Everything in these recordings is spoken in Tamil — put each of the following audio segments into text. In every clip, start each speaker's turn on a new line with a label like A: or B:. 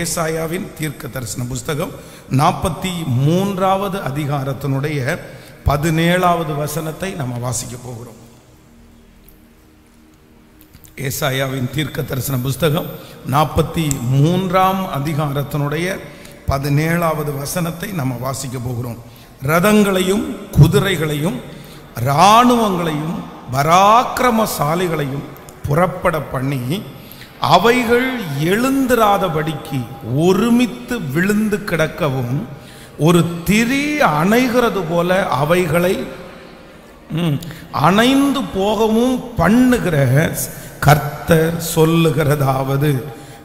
A: ஏசாயாவின் தீர்க்க தரிசன புஸ்தகம் 43வது அதிகாரத்தினுடைய 17வது வசனத்தை நம்ம வாசிக்க போகிறோம். ஏசாயாவின் தீர்க்க தரிசன புஸ்தகம் 43ஆம் அதிகாரத்தினுடைய 17வது வசனத்தை நம்ம வாசிக்க போகிறோம். ரதங்களையும் குதிரைகளையும் இராணுவங்களையும் பராக்கிரமசாலிகளையும் புறப்பட பண்ணி அவைகள் எழுந்திராதபடிக்கு ஒருமித்து விழுந்து கிடக்கவும் ஒரு திரி அணைகிறது போல அவைகளை அணைந்து போகவும் பண்ணுகிற கர்த்தர் சொல்லுகிறதாவது.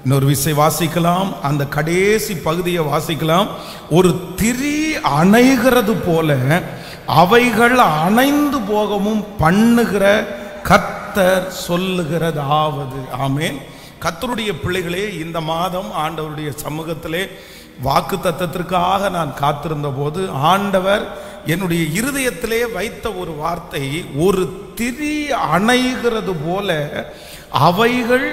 A: இன்னொரு விசை வாசிக்கலாம், அந்த கடைசி பகுதியை வாசிக்கலாம். ஒரு திரி அணைகிறது போல அவைகள் அணைந்து போகவும் பண்ணுகிற கர்த்தர் சொல்லுகிறதாவது. ஆமென். கர்த்தருடைய பிள்ளைகளே, இந்த மாதம் ஆண்டவருடைய சமூகத்திலே வாக்கு தத்தத்திற்காக நான் காத்திருந்த போது ஆண்டவர் என்னுடைய இருதயத்திலே வைத்த ஒரு வார்த்தை, ஒரு திரி அணைகிறது போல அவைகள்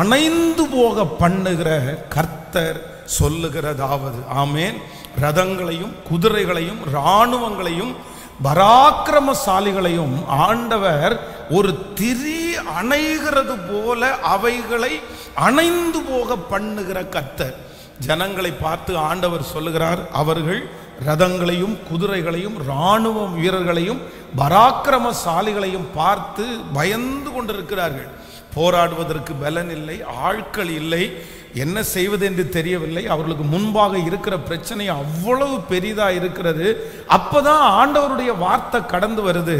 A: அணைந்து போக பண்ணுகிற கர்த்தர் சொல்லுகிறதாவது. ஆமென். ரதங்களையும் குதிரைகளையும் இராணுவங்களையும் பராக்கிரமசாலிகளையும் ஆண்டவர் ஒரு திரி அணைகிறது போல அவைகளை அணைந்து போக பண்ணுகிற கர்த்தர். ஜனங்களை பார்த்து ஆண்டவர் சொல்லுகிறார், அவர்கள் ரதங்களையும் குதிரைகளையும் இராணுவ வீரர்களையும் பராக்கிரமசாலிகளையும் பார்த்து பயந்து கொண்டிருக்கிறார்கள். போராடுவதற்கு பலன் இல்லை, ஆட்கள் இல்லை, என்ன செய்வது என்று தெரியவில்லை. அவர்களுக்கு முன்பாக இருக்கிற பிரச்சனை அவ்வளவு பெரிதா இருக்கிறது. அப்பதான் ஆண்டவருடைய வார்த்தை கடந்து வருது,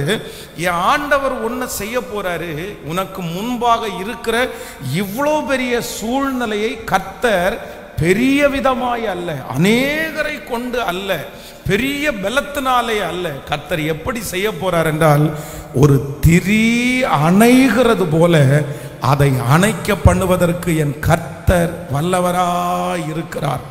A: என் ஆண்டவர் ஒன்ன செய்ய போறாரு, உனக்கு முன்பாக இருக்கிற இவ்வளவு பெரிய சூழ்நிலையை கர்த்தர் பெரிய விதமாய் அல்ல, அநேகரை கொண்டு அல்ல, பெரிய பலத்தினாலே அல்ல, கர்த்தர் எப்படி செய்ய போறார் என்றால் ஒரு திரி அணைகிறது போல அதை அணைக்க பண்ணுவதற்கு என் கர்த்தர் வல்லவராய் இருக்கிறார்.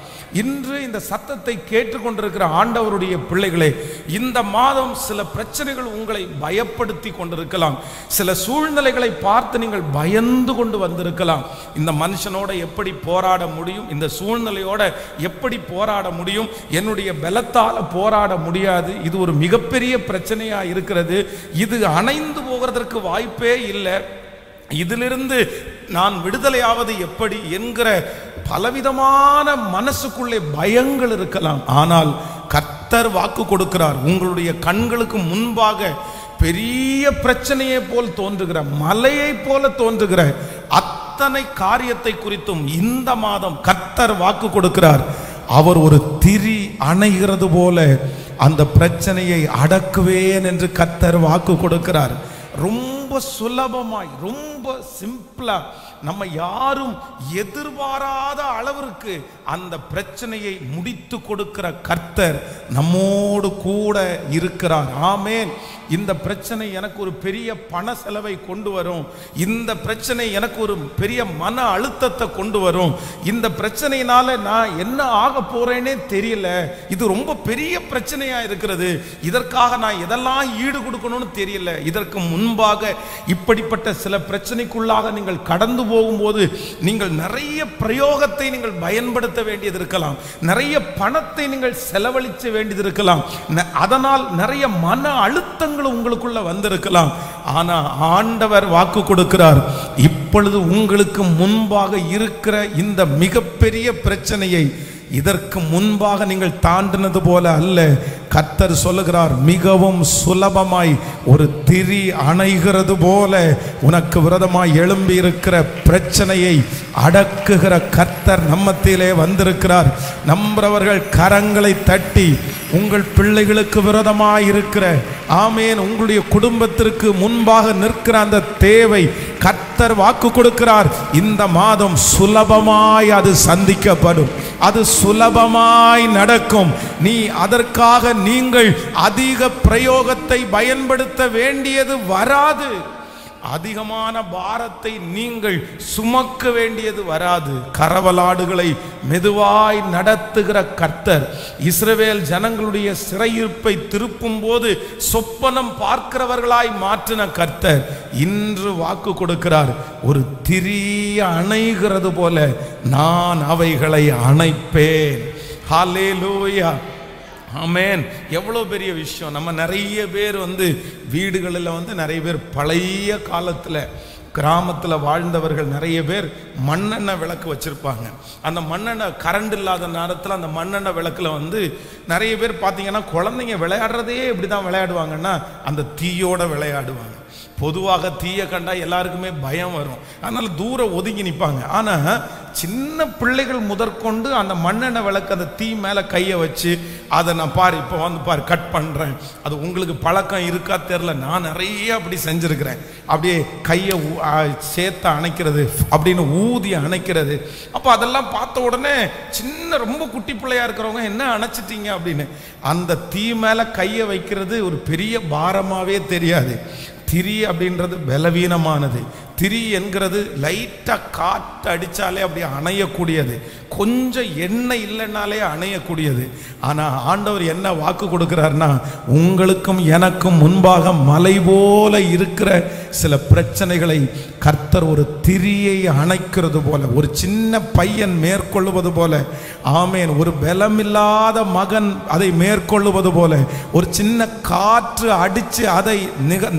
A: இன்று இந்த சத்தத்தை கேட்டுக்கொண்டிருக்கிற ஆண்டவருடைய பிள்ளைகளே, இந்த மாதம் சில பிரச்சனைகள் உங்களை பயப்படுத்தி கொண்டிருக்கலாம், சில சூழ்நிலைகளை பார்த்து நீங்கள் பயந்து கொண்டு வந்திருக்கலாம். இந்த மனுஷனோட எப்படி போராட முடியும், இந்த சூழ்நிலையோட எப்படி போராட முடியும், என்னுடைய பலத்தால் போராட முடியாது, இது ஒரு மிகப்பெரிய பிரச்சனையா இருக்கிறது, இது அணைந்து போகிறதற்கு வாய்ப்பே இல்லை, இதிலிருந்து நான் விடுதலையாவது எப்படி என்கிற பலவிதமான மனசுக்குள்ளே பயங்கள் இருக்கலாம். ஆனால் கர்த்தர் வாக்கு கொடுக்கிறார், உங்களுடைய கண்களுக்கு முன்பாக பெரிய பிரச்சனையை போல் தோன்றுகிற, மலையை போல தோன்றுகிற அத்தனை காரியத்தை குறித்தும் இந்த மாதம் கர்த்தர் வாக்கு கொடுக்கிறார். அவர் ஒரு திரி அணைகிறது போல அந்த பிரச்சனையை அடக்குவேன் என்று கர்த்தர் வாக்கு கொடுக்கிறார். ரொம்ப சுலபமாய், ரொம்ப சிம்பிளா, நம்ம யாரும் எதிர்பாராத அளவிற்கு அந்த பிரச்சனையை முடித்து கொடுக்கிற கர்த்தர் நம்மோடு கூட இருக்கிறார். ஆமென். இந்த பிரச்சனை எனக்கு ஒரு பெரிய பண செலவை கொண்டு வரும், இந்த பிரச்சனை எனக்கு ஒரு பெரிய மன அழுத்தத்தை கொண்டு வரும், இந்த பிரச்சனையினால நான் என்ன ஆக போறேனே தெரியல, இது ரொம்ப பெரிய பிரச்சனையா இருக்கிறது, இதற்காக நான் எதெல்லாம் ஈடு கொடுக்கணும்னு தெரியல. இதற்கு முன்பாக இப்படிப்பட்ட சில பிரச்சனைக்குள்ளாக நீங்கள் கடந்து போகும்போது நீங்கள் நிறைய பிரயோகத்தை நீங்கள் பயன்படுத்த வேண்டியது இருக்கலாம், நிறைய பணத்தை நீங்கள் செலவழிக்க வேண்டியது இருக்கலாம், அதனால் நிறைய மன அழுத்தங்கள் உங்களுக்குள்ள வந்திருக்கலாம். ஆனா ஆண்டவர் வாக்கு கொடுக்கிறார், இப்பொழுது உங்களுக்கு முன்பாக இருக்கிற இந்த மிகப்பெரிய பிரச்சனையை இதற்கு முன்பாக நீங்கள் தாண்டினது போல அல்ல, கர்த்தர் சொல்லுகிறார், மிகவும் சுலபமாய் ஒரு திரி அணைகிறது போல உனக்கு விரோதமாய் எழும்பி இருக்கிற பிரச்சனையை அடக்குகிற கர்த்தர் நம்மத்திலே வந்திருக்கிறார். நம்புறவர்கள் கரங்களை தட்டி உங்கள் பிள்ளைகளுக்கு விரோதமாய் இருக்கிற, ஆமேன், உங்களுடைய குடும்பத்திற்கு முன்பாக நிற்கிற அந்த தேவை கர்த்தர் வாக்கு கொடுக்கிறார். இந்த மாதம் சுலபமாய் அது சந்திக்கப்படும், அது சுலபமாய் நடக்கும். நீ அதற்காக நீங்கள் அதிக பிரயோகத்தை பயன்படுத்த வேண்டியது வராது. அதிகமான பாரத்தை நீங்கள் சுமக்க வேண்டியது வராது. கரவலாடுகளை மெதுவாய் நடத்துகிற கர்த்தர் இஸ்ரவேல் ஜனங்களுடைய சிறையிருப்பை திருப்பும் போது சொப்பனம் பார்க்கிறவர்களாய் மாற்றின கர்த்தர் இன்று வாக்கு கொடுக்கிறார். ஒரு திரிய அணைகிறது போல நான் அவைகளை அணைப்பேன். ஹல்லேலூயா, ஆமென். எவ்வளோ பெரிய விஷயம். நம்ம நிறைய பேர் வீடுகளில் நிறைய பேர் பழைய காலத்தில் கிராமத்தில் வாழ்ந்தவர்கள் நிறைய பேர் மண்ணெண்ணெய் விளக்கு வச்சுருப்பாங்க. அந்த மண்ணெண்ணெய் கரண்ட் இல்லாத நேரத்தில் அந்த மண்ணெண்ணெய் விளக்கில் நிறைய பேர் பார்த்தீங்கன்னா குழந்தைங்க விளையாடுறதே எப்படி தான் விளையாடுவாங்கன்னா அந்த தீயோட விளையாடுவாங்க. பொதுவாக தீயை கண்டா எல்லாருக்குமே பயம் வரும், அதனால தூரம் ஒதுங்கி நிற்பாங்க. ஆனால் சின்ன பிள்ளைகள் முதற்கொண்டு அந்த மண்ணெண்ணெய் விளக்கு அந்த தீ மேலே கையை வச்சு அதை நான் பாரு இப்போ பாரு கட் பண்ணுறேன். அது உங்களுக்கு பழக்கம் இருக்கா தெரில, நான் நிறைய அப்படி செஞ்சுருக்கிறேன். அப்படியே கையை சேர்த்து அணைக்கிறது, அப்படின்னு ஊதி அணைக்கிறது. அப்போ அதெல்லாம் பார்த்த உடனே சின்ன ரொம்ப குட்டி பிள்ளையா இருக்கிறவங்க என்ன அணைச்சிட்டீங்க அப்படின்னு அந்த தீ மேலே கையை வைக்கிறது ஒரு பெரிய பாரமாகவே தெரியாது. திரி அப்படின்றது பலவீனமானது. திரி என்கிறது லைட்டாக காற்று அடித்தாலே அப்படி அணையக்கூடியது, கொஞ்சம் எண்ணெய் இல்லைன்னாலே அணையக்கூடியது. ஆனால் ஆண்டவர் என்ன வாக்கு கொடுக்கிறார்னா, உங்களுக்கும் எனக்கும் முன்பாக மலை போல இருக்கிற சில பிரச்சனைகளை கர்த்தர் ஒரு திரியை அணைக்கிறது போல, ஒரு சின்ன பையன் மேற்கொள்ளுவது போல, ஆமேன், ஒரு பலமில்லாத மகன் அதை மேற்கொள்ளுவது போல, ஒரு சின்ன காற்று அடித்து அதை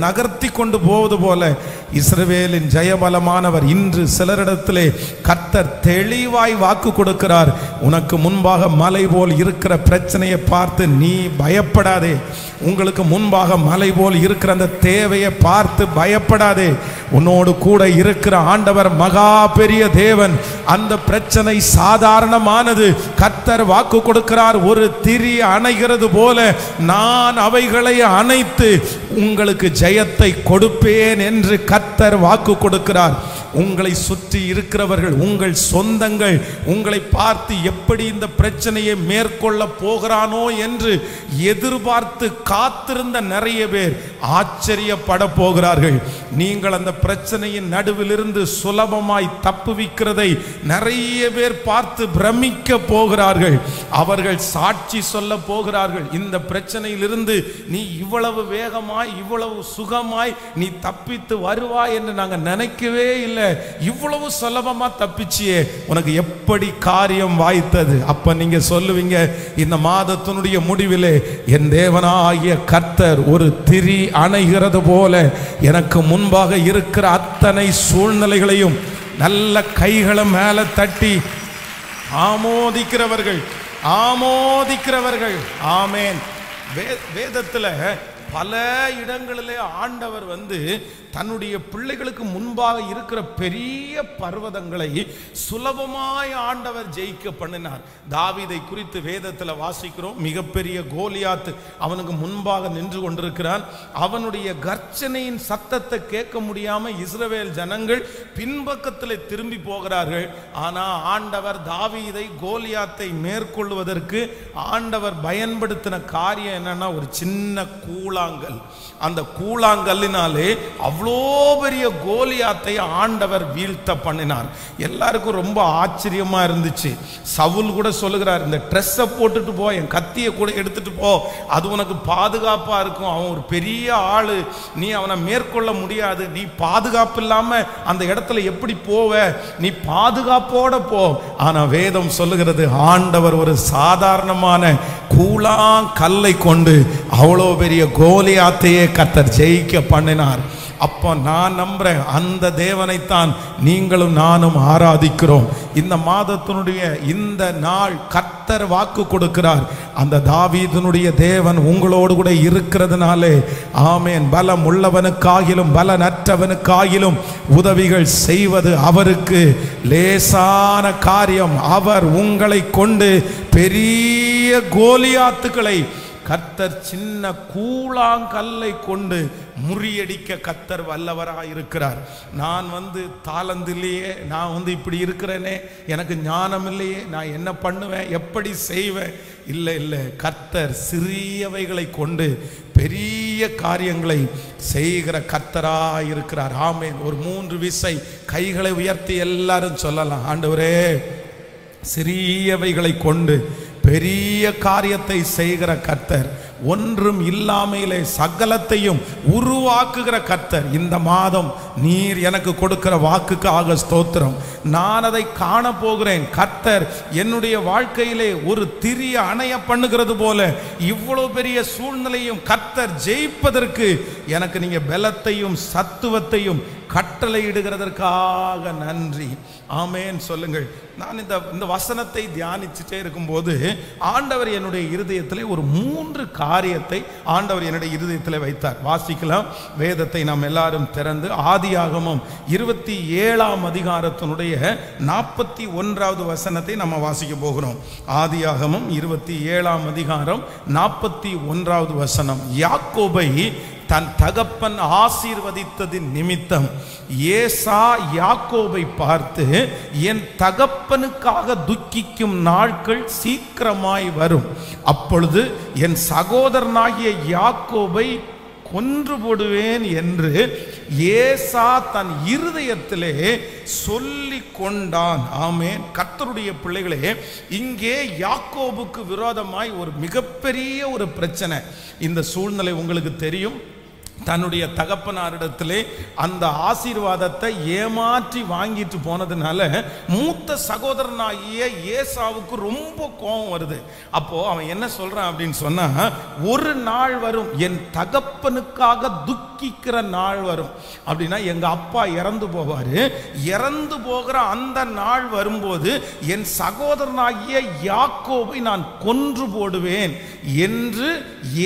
A: நகர்த்தி கொண்டு போவது போல இஸ்ரவேலின் ஜெயபலமானவர் இன்று சிலரிடத்திலே கர்த்தர் தெளிவாய் வாக்கு கொடுக்கிறார். உனக்கு முன்பாக மலை போல் இருக்கிற பிரச்சனையை பார்த்து நீ பயப்படாதே. உங்களுக்கு முன்பாக மலை போல் இருக்கிற அந்த தேவையை பார்த்து பயப்படாதே. உன்னோடு கூட இருக்கிற ஆண்டவர் மகா பெரிய தேவன். அந்த பிரச்சனை சாதாரணமானது. கர்த்தர் வாக்கு கொடுக்கிறார், ஒரு திரி அணைகிறது போல நான் அவைகளை அணைத்து உங்களுக்கு ஜெயத்தை கொடுப்பேன் என்று கர்த்தர் வாக்கு கொடுக்கிறார். உங்களை சுற்றி இருக்கிறவர்கள், உங்கள் சொந்தங்கள் உங்களை பார்த்து எப்படி இந்த பிரச்சனையை மேற்கொள்ள போகிறானோ என்று எதிர்பார்த்து காத்திருந்த நிறைய பேர் ஆச்சரியப்பட போகிறார்கள். நீங்கள் அந்த பிரச்சனையின் நடுவிலிருந்து சுலபமாய் தப்புவிக்கிறதை நிறைய பேர் பார்த்து பிரமிக்க போகிறார்கள். அவர்கள் சாட்சி சொல்ல போகிறார்கள், இந்த பிரச்சனையிலிருந்து நீ இவ்வளவு வேகமாய் இவ்வளவு சுகமாய் நீ தப்பித்து வருவாய் என்று நாங்கள் நினைக்கவே இல்லை, இவ்வளவு சுலபமா தப்பிச்சியே, உனக்கு எப்படி காரியம் வாய்த்தது? அப்ப நீங்க சொல்லுவீங்க, இந்த மாதத்தினுடைய முடிவிலே என் தேவனாகிய கர்த்தர் ஒரு திரி அணைகிறது போல எனக்கு முன்பாக இருக்கிற அத்தனை சூழ்நிலைகளையும் நல்ல கைகளை மேல தட்டி ஆமோதிக்கிறவர்கள் ஆமோதிக்கிறவர்கள். ஆமேன். வேதத்துல பல இடங்களிலே ஆண்டவர் தன்னுடைய பிள்ளைகளுக்கு முன்பாக இருக்கிற பெரிய பர்வதங்களை சுலபமாய் ஆண்டவர் ஜெயிக்க பண்ணினார். தாவீதை குறித்து வேதத்தில் வாசிக்கிறோம். மிகப்பெரிய கோலியாத் அவனுக்கு முன்பாக நின்று கொண்டிருக்கிறான். அவனுடைய கர்ச்சனையின் சத்தத்தை கேட்க முடியாம இஸ்ரவேல் ஜனங்கள் பின்பக்கத்தில் திரும்பி போகிறார்கள். ஆனால் ஆண்டவர் தாவீதை கோலியாத்தை மேற்கொள்வதற்கு ஆண்டவர் பயன்படுத்தின காரியம் என்னன்னா, ஒரு சின்ன கூழாங்கல். அந்த கூழாங்கல்லினாலே அவ்வளோ பெரிய கோலியாத்தை ஆண்டவர் வீழ்த்த பண்ணினார். எல்லாருக்கும் ரொம்ப ஆச்சரியமா இருந்துச்சு. சவுல் கூட சொல்லுகிறார், இந்த ட்ரெஸ்ஸை போட்டுட்டு போ, என் கத்தியை கூட எடுத்துட்டு போ, அது உனக்கு பாதுகாப்பா இருக்கும். அவன் ஒரு பெரிய ஆளு, நீ அவனை மேற்கொள்ள முடியாது, நீ பாதுகாப்பு இல்லாம அந்த இடத்துல எப்படி போவ, நீ பாதுகாப்போட போ. ஆனா வேதம் சொல்லுகிறது, ஆண்டவர் ஒரு சாதாரணமான கூழாங்கல்லை கொண்டு அவ்வளோ பெரிய கோலியாத்தையே கர்த்தர் ஜெயிக்க பண்ணினார். அப்போ நான் நம்புறேன், அந்த தேவனைத்தான் நீங்களும் நானும் ஆராதிக்கிறோம். இந்த மாதத்தினுடைய இந்த நாள் கர்த்தர் வாக்கு கொடுக்கிறார், அந்த தாவீதினுடைய தேவன் உங்களோடு கூட இருக்கிறதுனாலே, ஆமேன், பலம் உள்ளவனுக்காகிலும் பலனற்றவனுக்காகிலும் உதவிகள் செய்வது அவருக்கு லேசான காரியம். அவர் உங்களை கொண்டு பெரிய கோலியாத்துக்களை கர்த்தர் சின்ன கூழாங்கல்லை கொண்டு முறியடிக்க கர்த்தர் வல்லவராயிருக்கிறார். நான் தாளந்தில்லையே, நான் இப்படி இருக்கிறேனே, எனக்கு ஞானம் இல்லையே, நான் என்ன பண்ணுவேன், எப்படி செய்வேன்? இல்லை இல்லை, கர்த்தர் சிறியவைகளை கொண்டு பெரிய காரியங்களை செய்கிற கர்த்தராய் இருக்கிறார். ஆமென். ஒரு 3 விசை கைகளை உயர்த்தி எல்லாரும் சொல்லலாம், ஆண்டவரே சிறியவைகளை கொண்டு பெரிய காரியத்தை செய்கிற கர்த்தர், ஒன்றும் இல்லாமையிலே சகலத்தையும் உருவாக்குகிற கர்த்தர். இந்த மாதம் நீர் எனக்கு கொடுக்கிற வாக்குக்காக ஸ்தோத்திரம். நான் அதை காண போகிறேன். கர்த்தர் என்னுடைய வாழ்க்கையிலே ஒரு திரிய அணைய பண்ணுகிறது போல இவ்வளவு பெரிய சூழ்நிலையும் கர்த்தர் ஜெயிப்பதற்கு எனக்கு நீங்க பலத்தையும் சத்துவத்தையும் கட்டளையிடுகிறதற்காக நன்றி. ஆமென் சொல்லுங்கள். நான் இந்த வசனத்தை தியானிச்சுட்டே இருக்கும்போது ஆண்டவர் என்னுடைய இருதயத்திலே ஒரு 3 காரியத்தை ஆண்டவர் என்னுடைய இருதயத்தில் வைத்தார். வாசிக்கலாம். வேதத்தை நாம் எல்லாரும் திறந்து ஆதியாகமம் 27ஆம் அதிகாரத்தினுடைய 41வது வசனத்தை நம்ம வாசிக்க போகிறோம். ஆதியாகமம் 27ஆம் அதிகாரம் 41வது வசனம். யாக்கோபை தன் தகப்பன் ஆசீர்வதித்ததின் நிமித்தம் ஏசா யாக்கோபை பார்த்து, என் தகப்பனுக்காக துக்கிக்கும் நாட்கள் சீக்கிரமாய் வரும், அப்பொழுது என் சகோதரனாகிய யாக்கோபை கொன்று போடுவேன் என்று ஏசா தன் இருதயத்திலே சொல்லி கொண்டான். ஆமென். கர்த்தருடைய பிள்ளைகளே, இங்கே யாக்கோபுக்கு விரோதமாய் ஒரு மிகப்பெரிய ஒரு பிரச்சனை. இந்த சூழ்நிலை உங்களுக்கு தெரியும். தன்னுடைய தகப்பனாரிடத்திலே அந்த ஆசீர்வாதத்தை ஏமாற்றி வாங்கிட்டு போனதுனால மூத்த சகோதரனாகிய ஏசாவுக்கு ரொம்ப கோபம் வருது. அப்போ அவன் என்ன சொல்றான் அப்படின்னு சொன்னா, ஒரு நாள் வரும் என் தகப்பனுக்காக துக்கிக்கிற நாள் வரும். அப்படின்னா எங்க அப்பா இறந்து போவாரு, இறந்து போகிற அந்த நாள் வரும்போது என் சகோதரனாகிய யாக்கோபை நான் கொன்று போடுவேன் என்று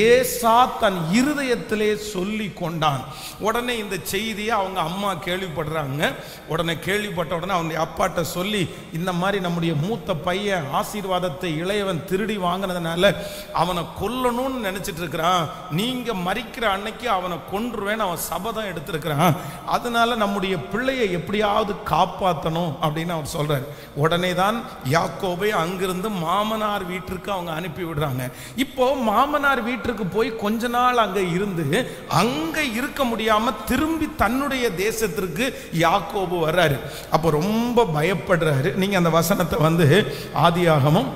A: ஏசா தன் இருதயத்திலே சொல்லி கொண்டான். உடனே இந்த செய்தியை அவங்க அம்மா கேள்விப்படுறாங்க. உடனே கேள்விப்பட்ட உடனே அவங்க அப்பாட்ட சொல்லி, இந்த மாதிரி நம்முடைய மூத்த பையன் ஆசீர்வாதத்தை இளையவன் திருடி வாங்கினதுனால அவனை கொல்லணும்னு நினைச்சிட்டு இருக்கிறான், நீங்க மரிக்கிற அன்னைக்கு அவனை கொன்றுவேன் அவன் சபதம் எடுத்திருக்கிறான், அதனால நம்முடைய பிள்ளையை எப்படியாவது காப்பாற்றணும் அப்படின்னு அவர் சொல்றார். உடனே தான் யாக்கோபை அங்கிருந்து மாமனார் வீட்டிற்கு அவங்க அனுப்பி விடுறாங்க. இப்போ மாமனார் வீட்டிற்கு போய் கொஞ்ச நாள் அங்க இருந்து அங்க இருக்க முடியாம திரும்பி தன்னுடைய தேசத்திற்கு யாக்கோபு வர்றாரு. அப்போ ரொம்ப பயப்படுறாரு. நீங்க அந்த வசனத்தை ஆதியாகமம்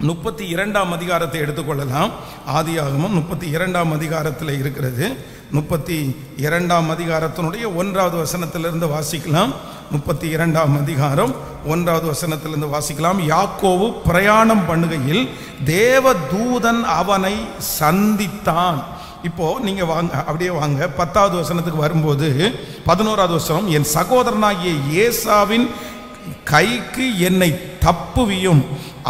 A: 32ஆம் அதிகாரத்தை எடுத்துக்கொள்ளலாம். ஆதியாகமம் 32ஆம் அதிகாரத்தில் இருக்கிறது. 32ஆம் அதிகாரத்தினுடைய 1வது வசனத்திலிருந்து வாசிக்கலாம். 32ஆம் அதிகாரம் 1வது வசனத்திலிருந்து வாசிக்கலாம். யாக்கோபு பிரயாணம் பண்ணுகையில் தேவதூதன் அவனை சந்தித்தான். இப்போ நீங்க வாங்க, அப்படியே வாங்க 10வது வசனத்துக்கு வரும்போது 11வது வசனம், என் சகோதரனாகிய ஏசாவின் கைக்கு என்னை தப்புவியும்,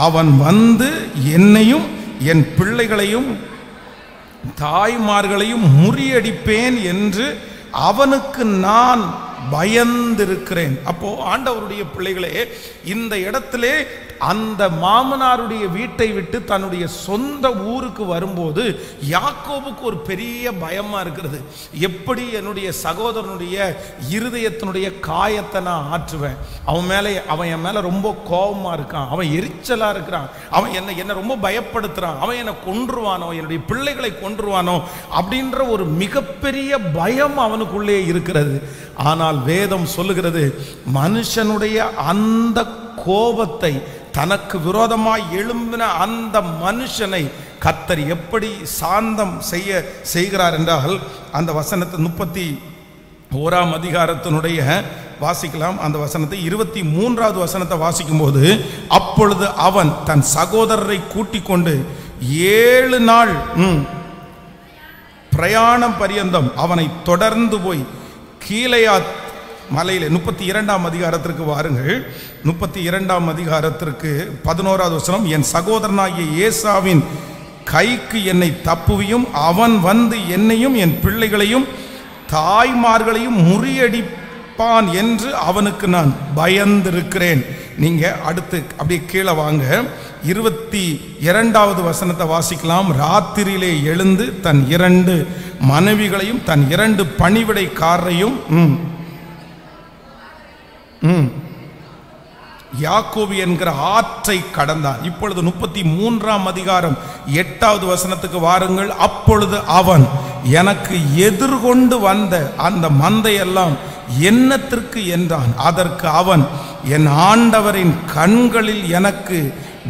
A: அவன் வந்து என்னையும் என் பிள்ளைகளையும் தாய்மார்களையும் முறியடிப்பேன் என்று அவனுக்கு நான் பயந்திருக்கிறேன். அப்போ ஆண்டவருடைய பிள்ளைகளே, இந்த இடத்திலே அந்த மாமனாருடைய வீட்டை விட்டு தன்னுடைய சொந்த ஊருக்கு வரும்போது யாக்கோபுக்கு ஒரு பெரிய பயமா இருக்கிறது. எப்படி என்னுடைய சகோதரனுடைய இருதயத்தினுடைய காயத்தை நான் ஆற்றுவேன்? அவன் என் மேல ரொம்ப கோபமா இருக்கான், அவன் எரிச்சலா இருக்கிறான், அவன் என்ன ரொம்ப பயப்படுத்துறான், அவன் என்னை கொன்றுவானோ, என்னுடைய பிள்ளைகளை கொன்றுவானோ அப்படின்ற ஒரு மிகப்பெரிய பயம் அவனுக்குள்ளே இருக்கிறது. ஆனால் வேதம் சொல்லுகிறது, மனுஷனுடைய அந்த கோபத்தை, தனக்கு விரோதமாய் எழும்பின அந்த மனுஷனை கர்த்தர் எப்படி சாந்தம் செய்கிறார் என்றால், அந்த வசனத்தை 31ஆம் அதிகாரத்தினுடைய வாசிக்கலாம். அந்த வசனத்தை 23வது வசனத்தை வாசிக்கும் போது, அப்பொழுது அவன் தன் சகோதரரை கூட்டிக் கொண்டு 7 நாள் பிரயாணம் பரியந்தம் அவனை தொடர்ந்து போய் கீலேயாத் மலையிலே 32ஆம் அதிகாரத்திற்கு வாருங்கள். 32ஆம் அதிகாரத்திற்கு 11வது வசனம், என் சகோதரனாகிய ஏசாவின் கைக்கு என்னை தப்புவியும், அவன் வந்து என்னையும் என் பிள்ளைகளையும் தாய்மார்களையும் முறியடிப்பான் என்று அவனுக்கு நான் பயந்திருக்கிறேன். நீங்க அடுத்து அப்படியே கீழே வாங்க, 22வது வசனத்தை வாசிக்கலாம். ராத்திரியிலே எழுந்து தன் 2 மனைவிகளையும் தன் 2 பணிவிடைக்காரரையும் யாக்கோபு என்கிற ஆற்றை கடந்தான். இப்பொழுது 33ஆம் அதிகாரம் 8வது வசனத்துக்கு வாருங்கள். அப்பொழுது அவன், எனக்கு எதிர்கொண்டு வந்த அந்த மந்தையெல்லாம் என்னத்திற்கு என்றான். அதற்கு அவன், என் ஆண்டவரின் கண்களில் எனக்கு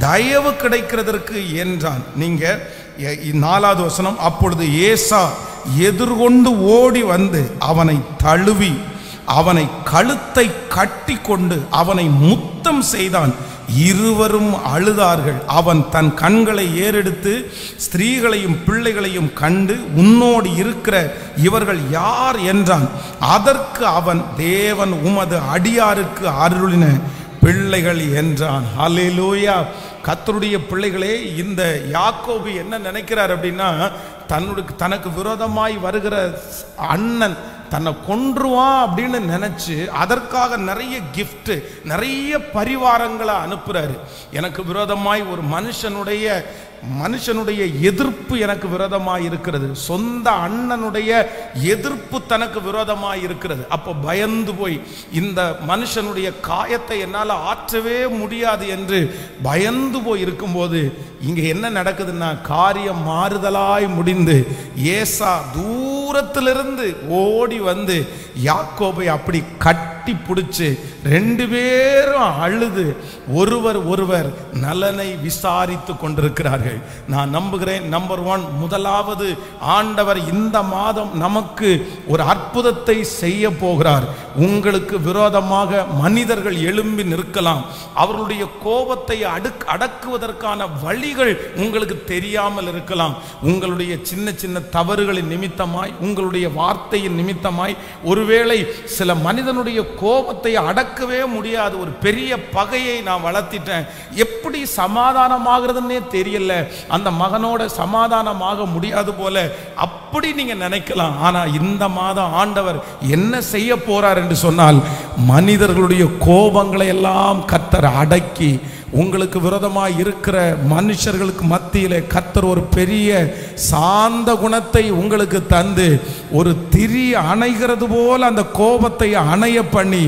A: தயவு கிடைக்கிறதற்கு என்றான். நீங்க 4வது வசனம், அப்பொழுது ஏசா எதிர்கொண்டு ஓடி வந்து அவனை தழுவி அவனை கழுத்தை கட்டி கொண்டு அவனை முத்தம் செய்தான். இருவரும் அழுதார்கள். அவன் தன் கண்களை ஏறெடுத்து ஸ்திரீகளையும் பிள்ளைகளையும் கண்டு, உன்னோடு இருக்கிற இவர்கள் யார் என்றான். அதற்கு அவன், தேவன் உமது அடியாருக்கு அருளின பிள்ளைகள் என்றான். ஹல்லேலூயா. கர்த்தருடைய பிள்ளைகளே, இந்த யாக்கோபு என்ன நினைக்கிறார் அப்படின்னா, தனக்கு விரோதமாய் வருகிற அண்ணன் தன்னை கொன்றுவான் அப்படின்னு நினைச்சு அதற்காக நிறைய கிஃப்ட், நிறைய பரிவாரங்களை அனுப்புறாரு. எனக்கு விரோதமாய் ஒரு மனுஷனுடைய எதிர்ப்பு எனக்கு விரோதமாய் இருக்கிறது. சொந்த அண்ணனுடைய எதிர்ப்பு தனக்கு விரோதமாய் இருக்கிறது. அப்போ பயந்து போய், இந்த மனுஷனுடைய காயத்தை என்னால் ஆற்றவே முடியாது என்று பயந்து போய் இருக்கும்போது இங்க என்ன நடக்குதுன்னா, காரியம் மாறுதலாய் முடிந்து ஏசா தூரத்திலிருந்து ஓடி வந்து யாக்கோபை அப்படி கட்டி பிடிச்சு 2 பேரும் அழுது ஒருவர் நலனை விசாரித்து கொண்டிருக்கிறார்கள். நான் நம்புகிறேன், நம்பர் 1, முதலாவது ஆண்டவர் இந்த மாதம் நமக்கு ஒரு அற்புதத்தை செய்ய போகிறார். உங்களுக்கு விரோதமாக மனிதர்கள் எழும்பி நிற்கலாம். அவர்களுடைய கோபத்தை அடக்குவதற்கான வழிகள் உங்களுக்கு தெரியாமல் இருக்கலாம். உங்களுடைய சின்ன சின்ன தவறுகளின் நிமித்தமாய், உங்களுடைய வார்த்தையின் நிமித்தமாய், ஒருவேளை சில மனிதனுடைய கோபத்தை அடக்கவே முடியாது. ஒரு பெரிய பகையை நான் வளர்த்திட்டேன், எப்படி சமாதானமாகிறதுன்னே தெரியல, அந்த மகனோட சமாதானமாக முடியாது போல அப்படி நீங்க நினைக்கலாம். ஆனா இந்த மாதம் ஆண்டவர் என்ன செய்ய போறார் என்று சொன்னால், மனிதர்களுடைய கோபங்களை எல்லாம் கர்த்தர் அடக்கி, உங்களுக்கு விரோதமாக இருக்கிற மனுஷர்களுக்கு மத்தியிலே கர்த்தர் ஒரு பெரிய சாந்த குணத்தை உங்களுக்கு தந்து, ஒரு திரி அணைகிறது போல அந்த கோபத்தை அணைய பண்ணி,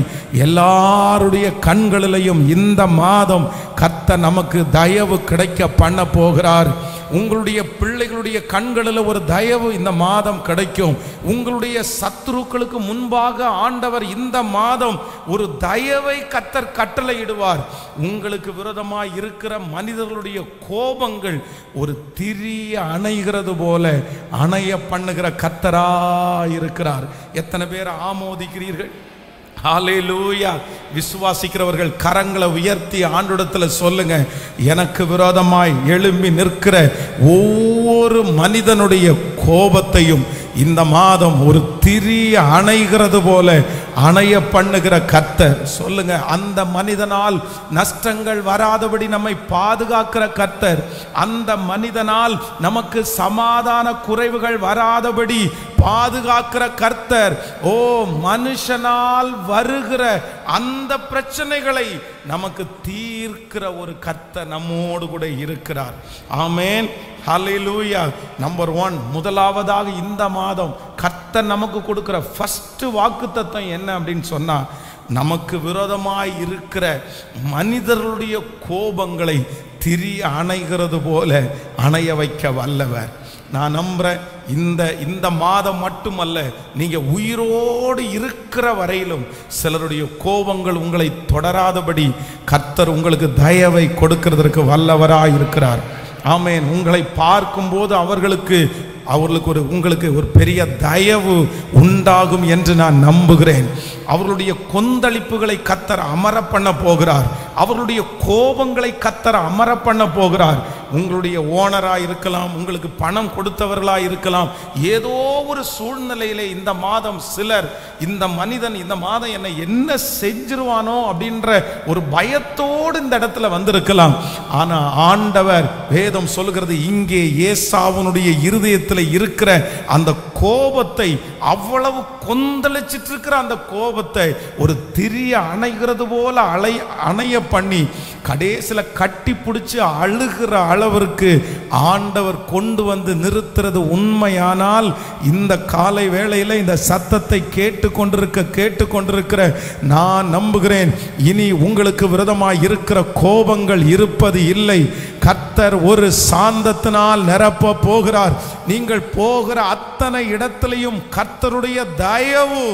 A: எல்லாருடைய கண்களிலையும் இந்த மாதம் கர்த்தர் நமக்கு தயவு கிடைக்க பண்ண போகிறார். உங்களுடைய பிள்ளைகளுடைய கண்களில் ஒரு தயவு இந்த மாதம் கிடைக்கும். உங்களுடைய சத்துருக்களுக்கு முன்பாக ஆண்டவர் இந்த மாதம் ஒரு தயவை கர்த்தர் கட்டளையிடுவார். உங்களுக்கு விரோதமாய் இருக்கிற மனிதர்களுடைய கோபங்கள் ஒரு திரி அணைகிறது போல அணைய பண்ணுகிற கர்த்தராய் இருக்கிறார். எத்தனை பேர் ஆமோதிக்கிறீர்கள்? ஹல்லேலூயா. விசுவாசிக்கிறவர்கள் கரங்களை உயர்த்தி ஆண்டவரிடத்தில் சொல்லுங்க, எனக்கு விரோதமாய் எழும்பி நிற்கிற ஒவ்வொரு மனிதனுடைய கோபத்தையும் இந்த மாதம் ஒரு திரி அணைகிறது போல அணைய பண்ணுகிற கர்த்தர். சொல்லுங்க, அந்த மனிதனால் நஷ்டங்கள் வராதபடி நம்மை பாதுகாக்கிற கர்த்தர், அந்த மனிதனால் நமக்கு சமாதான குறைவுகள் வராதபடி பாதுகாக்கிற கர்த்தர். ஓ, மனுஷனால் வருகிற அந்த பிரச்சனைகளை நமக்கு தீர்க்கிற ஒரு கர்த்தர் நம்மோடு கூட இருக்கிறார். ஆமென், ஹல்லேலூயா. நம்பர் 1, முதலாவதாக இந்த மாதம் கர்த்தர் நமக்கு கொடுக்கிற ஃபர்ஸ்ட் வாக்குத்தத்தம் என்ன அப்படின்னு சொன்னா, நமக்கு விரோதமாய் இருக்கிற மனிதர்களுடைய கோபங்களை திரி அணைகிறது போல அணைய வைக்க வல்லவர். நான் நம்புறேன், இந்த மாதம் மட்டுமல்ல, நீங்க உயிரோடு இருக்கிற வரையிலும் சிலருடைய கோபங்கள் உங்களை தொடராதபடி கர்த்தர் உங்களுக்கு தயவை கொடுக்கிறதற்கு வல்லவராய் இருக்கிறார். ஆமென். உங்களை பார்க்கும்போது உங்களுக்கு ஒரு பெரிய தயவு உண்டாகும் என்று நான் நம்புகிறேன். அவர்களுடைய கொந்தளிப்புகளை கர்த்தர் அமர பண்ண போகிறார். அவர்களுடைய கோபங்களை கர்த்தர் அமர பண்ண போகிறார். உங்களுடைய ஓனராக இருக்கலாம், உங்களுக்கு பணம் கொடுத்தவர்களாக இருக்கலாம். ஏதோ ஒரு சூழ்நிலையிலே இந்த மாதம் சிலர், இந்த மனிதன் இந்த மாதம் என்ன செஞ்சிருவானோ அப்படின்ற ஒரு பயத்தோடு இந்த இடத்துல வந்திருக்கலாம். ஆனா ஆண்டவர் வேதம் சொல்கிறது, இங்கே ஏசாவுனுடைய இருதயத்தில் இருக்கிற அந்த கோபத்தை, அவ்வளவு கொந்தளிச்சிட்டு இருக்கிற அந்த கோபத்தை ஒரு திரிய அணைகிறது போல அணைய பண்ணி கடைசியில் கட்டி பிடிச்சி அழுகிற அளவிற்கு ஆண்டவர் கொண்டு வந்து நிறுத்துறது உண்மையானால், இந்த காலை வேளையில் இந்த சத்தத்தை கேட்டுக்கொண்டிருக்கிற நான் நம்புகிறேன், இனி உங்களுக்கு விரோதமாய் இருக்கிற கோபங்கள் இருப்பது இல்லை. கர்த்தர் ஒரு சாந்தத்தினால் நிரப்ப போகிறார். நீங்கள் போகிற அத்தனை இடத்திலையும் கர்த்தருடைய தயவு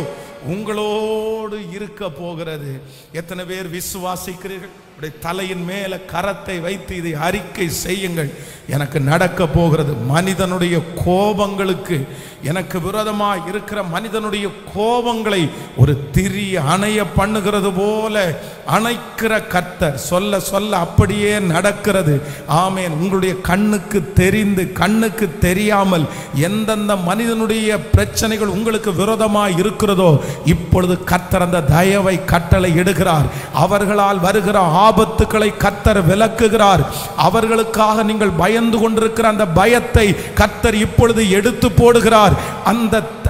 A: உங்களோடு இருக்க போகிறது. எத்தனை பேர் விசுவாசிக்கிறீர்கள்? தலையின் மேல கரத்தை வைத்து இதை அறிக்கை செய்யுங்கள். எனக்கு நடக்க போகிறது. மனிதனுடைய கோபங்களுக்கு, எனக்கு விரோதமாக இருக்கிற மனிதனுடைய கோபங்களை ஒரு திரி அணைய பண்ணுகிறது போல அணைக்கிற கர்த்தர். சொல்ல சொல்ல அப்படியே நடக்கிறது. ஆமேன். உங்களுடைய கண்ணுக்கு தெரிந்து கண்ணுக்கு தெரியாமல் எந்தெந்த மனிதனுடைய பிரச்சனைகள் உங்களுக்கு விரோதமாக இருக்கிறதோ, இப்பொழுது கர்த்தர் அந்த தயவை கட்டளை இடுகிறார். அவர்களால் வருகிற ஆபத்துக்களை கர்த்தர் விலக்குகிறார். அவர்களுக்காக நீங்கள் பயந்து கொண்டிருக்கிற அந்த பயத்தை கர்த்தர் இப்பொழுது எடுத்து போடுகிறார்.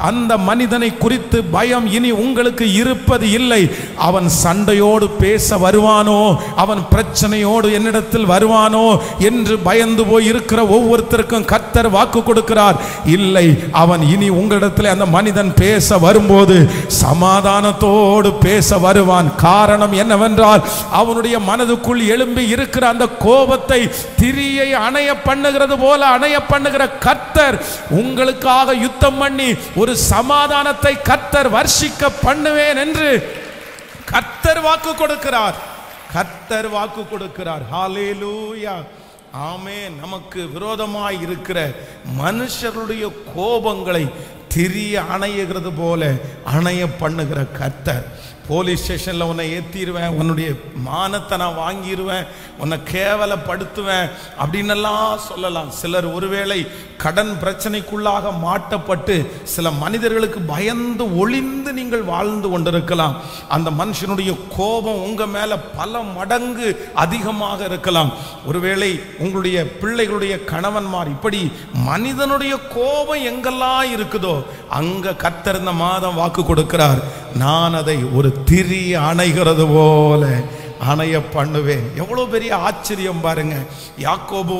A: அந்த மனிதனை குறித்து பயம் இனி உங்களுக்கு இருப்பது இல்லை. அவன் சண்டையோடு பேச வருவானோ, அவன் பிரச்சனையோடு என்னிடத்தில் வருவானோ என்று பயந்து போய் இருக்கிற ஒவ்வொருத்தருக்கும் கர்த்தர் வாக்கு கொடுக்கிறார். இல்லை, அவன் இனி உங்களிடத்தில் அந்த மனிதன் பேச வரும்போது சமாதானத்தோடு பேச வருவான். காரணம் என்னவென்றால், அவனுடைய மனதுக்குள் எழும்பி இருக்கிற அந்த கோபத்தை திரியை அணைய பண்ணுகிறது போல அணைய பண்ணுகிற கர்த்தர் உங்களுக்காக யுத்தம் பண்ணி ஒரு சமாதானத்தை கர்த்தர் வர்ஷிக்க பண்ணுவேன் என்று கர்த்தர் வாக்கு கொடுக்கிறார். கர்த்தர் வாக்கு கொடுக்கிறார். ஹல்லேலூயா, ஆமென். நமக்கு விரோதமாய் இருக்கிற மனுஷருடைய கோபங்களை திரிய அணைகிறது போல அணைய பண்ணுகிற கர்த்தர். போலீஸ் ஸ்டேஷனில் உன்னை ஏற்றிடுவேன், உன்னுடைய மானத்தை நான் வாங்கிடுவேன், உன்னை கேவலப்படுத்துவேன் அப்படின்னெல்லாம் சொல்லலாம். சிலர் ஒருவேளை கடன் பிரச்சனைக்குள்ளாக மாட்டப்பட்டு சில மனிதர்களுக்கு பயந்து ஒளிந்து நீங்கள் வாழ்ந்து கொண்டிருக்கலாம். அந்த மனுஷனுடைய கோபம் உங்கள் மேலே பல மடங்கு அதிகமாக இருக்கலாம். ஒருவேளை உங்களுடைய பிள்ளைகளுடைய கணவன்மார், இப்படி மனிதனுடைய கோபம் எங்கெல்லாம் இருக்குதோ அங்கே கர்த்தர் இந்த மாதம் வாக்கு கொடுக்கிறார். நான் அதை ஒரு திரி அணைகிறது போல அணைய பண்ணுவேன். எவ்வளோ பெரிய ஆச்சரியம் பாருங்க. யாக்கோபு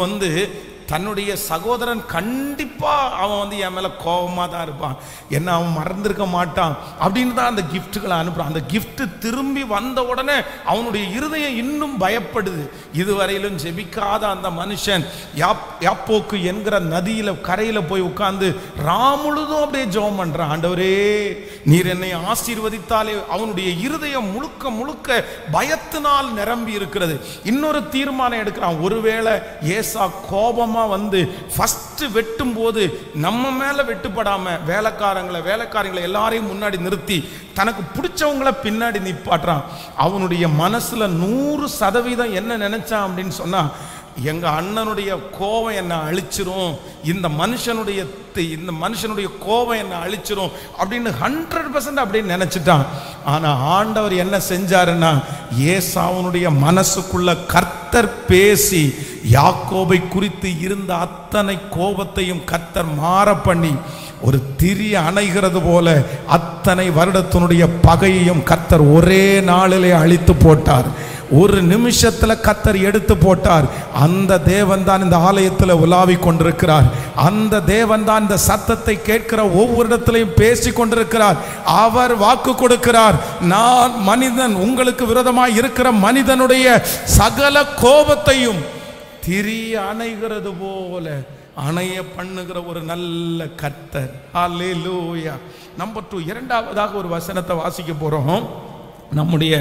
A: தன்னுடைய சகோதரன் கண்டிப்பா அவன் என் மேல கோபமா தான் இருப்பான், என்ன அவன் மறந்திருக்க மாட்டான் அப்படின்னு தான் அந்த கிஃப்ட்டுகளை அனுப்புறான். அந்த கிஃப்ட் திரும்பி வந்த உடனே அவனுடைய இருதயம் இன்னும் பயப்படுது. இதுவரையிலும் ஜெபிக்காத அந்த மனுஷன் யாப்போக்கு என்கிற நதியில கரையில போய் உட்கார்ந்து ராமுழுதும் அப்படியே ஜெபம் பண்றான். ஆண்டவரே, நீர் என்னை ஆசீர்வதித்தாலே. அவனுடைய இருதயம் முழுக்க முழுக்க பயத்தினால் நிரம்பி இருக்கிறது. இன்னொரு தீர்மானம் எடுக்கிறான். ஒருவேளை ஏசா கோபமா ஃபர்ஸ்ட் வெட்டும் போது நம்ம மேல வெட்டுப்படாம வேலைக்காரங்களை எல்லாரையும் முன்னாடி நிறுத்தி தனக்கு பிடிச்சவங்களை பின்னாடி நிப்பாட்டுறான். அவனுடைய மனசுல 100% என்ன நினைச்சான் அப்படின்னு சொன்னா, எங்க அண்ணனுடைய கோபம் என்ன அழிச்சிரும், இந்த மனுஷனுடைய கோபம் என்ன அழிச்சிரும் அப்படின்னு 100% அப்படின்னு நினைச்சிட்டான். ஆனா ஆண்டவர் என்ன செஞ்சாருன்னா, ஏசாவுனுடைய மனசுக்குள்ள கர்த்தர் பேசி யாக்கோபை குறித்து இருந்த அத்தனை கோபத்தையும் கர்த்தர் மாற பண்ணி ஒரு திரி அணைகிறது போல அத்தனை வருடத்தினுடைய பகையையும் கர்த்தர் ஒரே நாளிலே அழித்து போட்டார். ஒரு நிமிஷத்துல கர்த்தர் எடுத்து போட்டார். அந்த தேவன் தான் இந்த ஆலயத்தில் உலாவி கொண்டிருக்கிறார். அந்த தேவன் தான் இந்த சத்தத்தை கேட்கிற ஒவ்வொரு இடத்திலையும் பேசி கொண்டிருக்கிறார். அவர் வாக்கு கொடுக்கிறார், நான் மனிதன், உங்களுக்கு விரோதமாய் இருக்கிற மனிதனுடைய சகல கோபத்தையும் திரி அணைகிறது போல அணைய பண்ணுகிற ஒரு நல்ல கர்த்தர். ஹல்லேலூயா. நம்பர் 2, இரண்டாவதாக ஒரு வசனத்தை வாசிக்க போறோம். நம்முடைய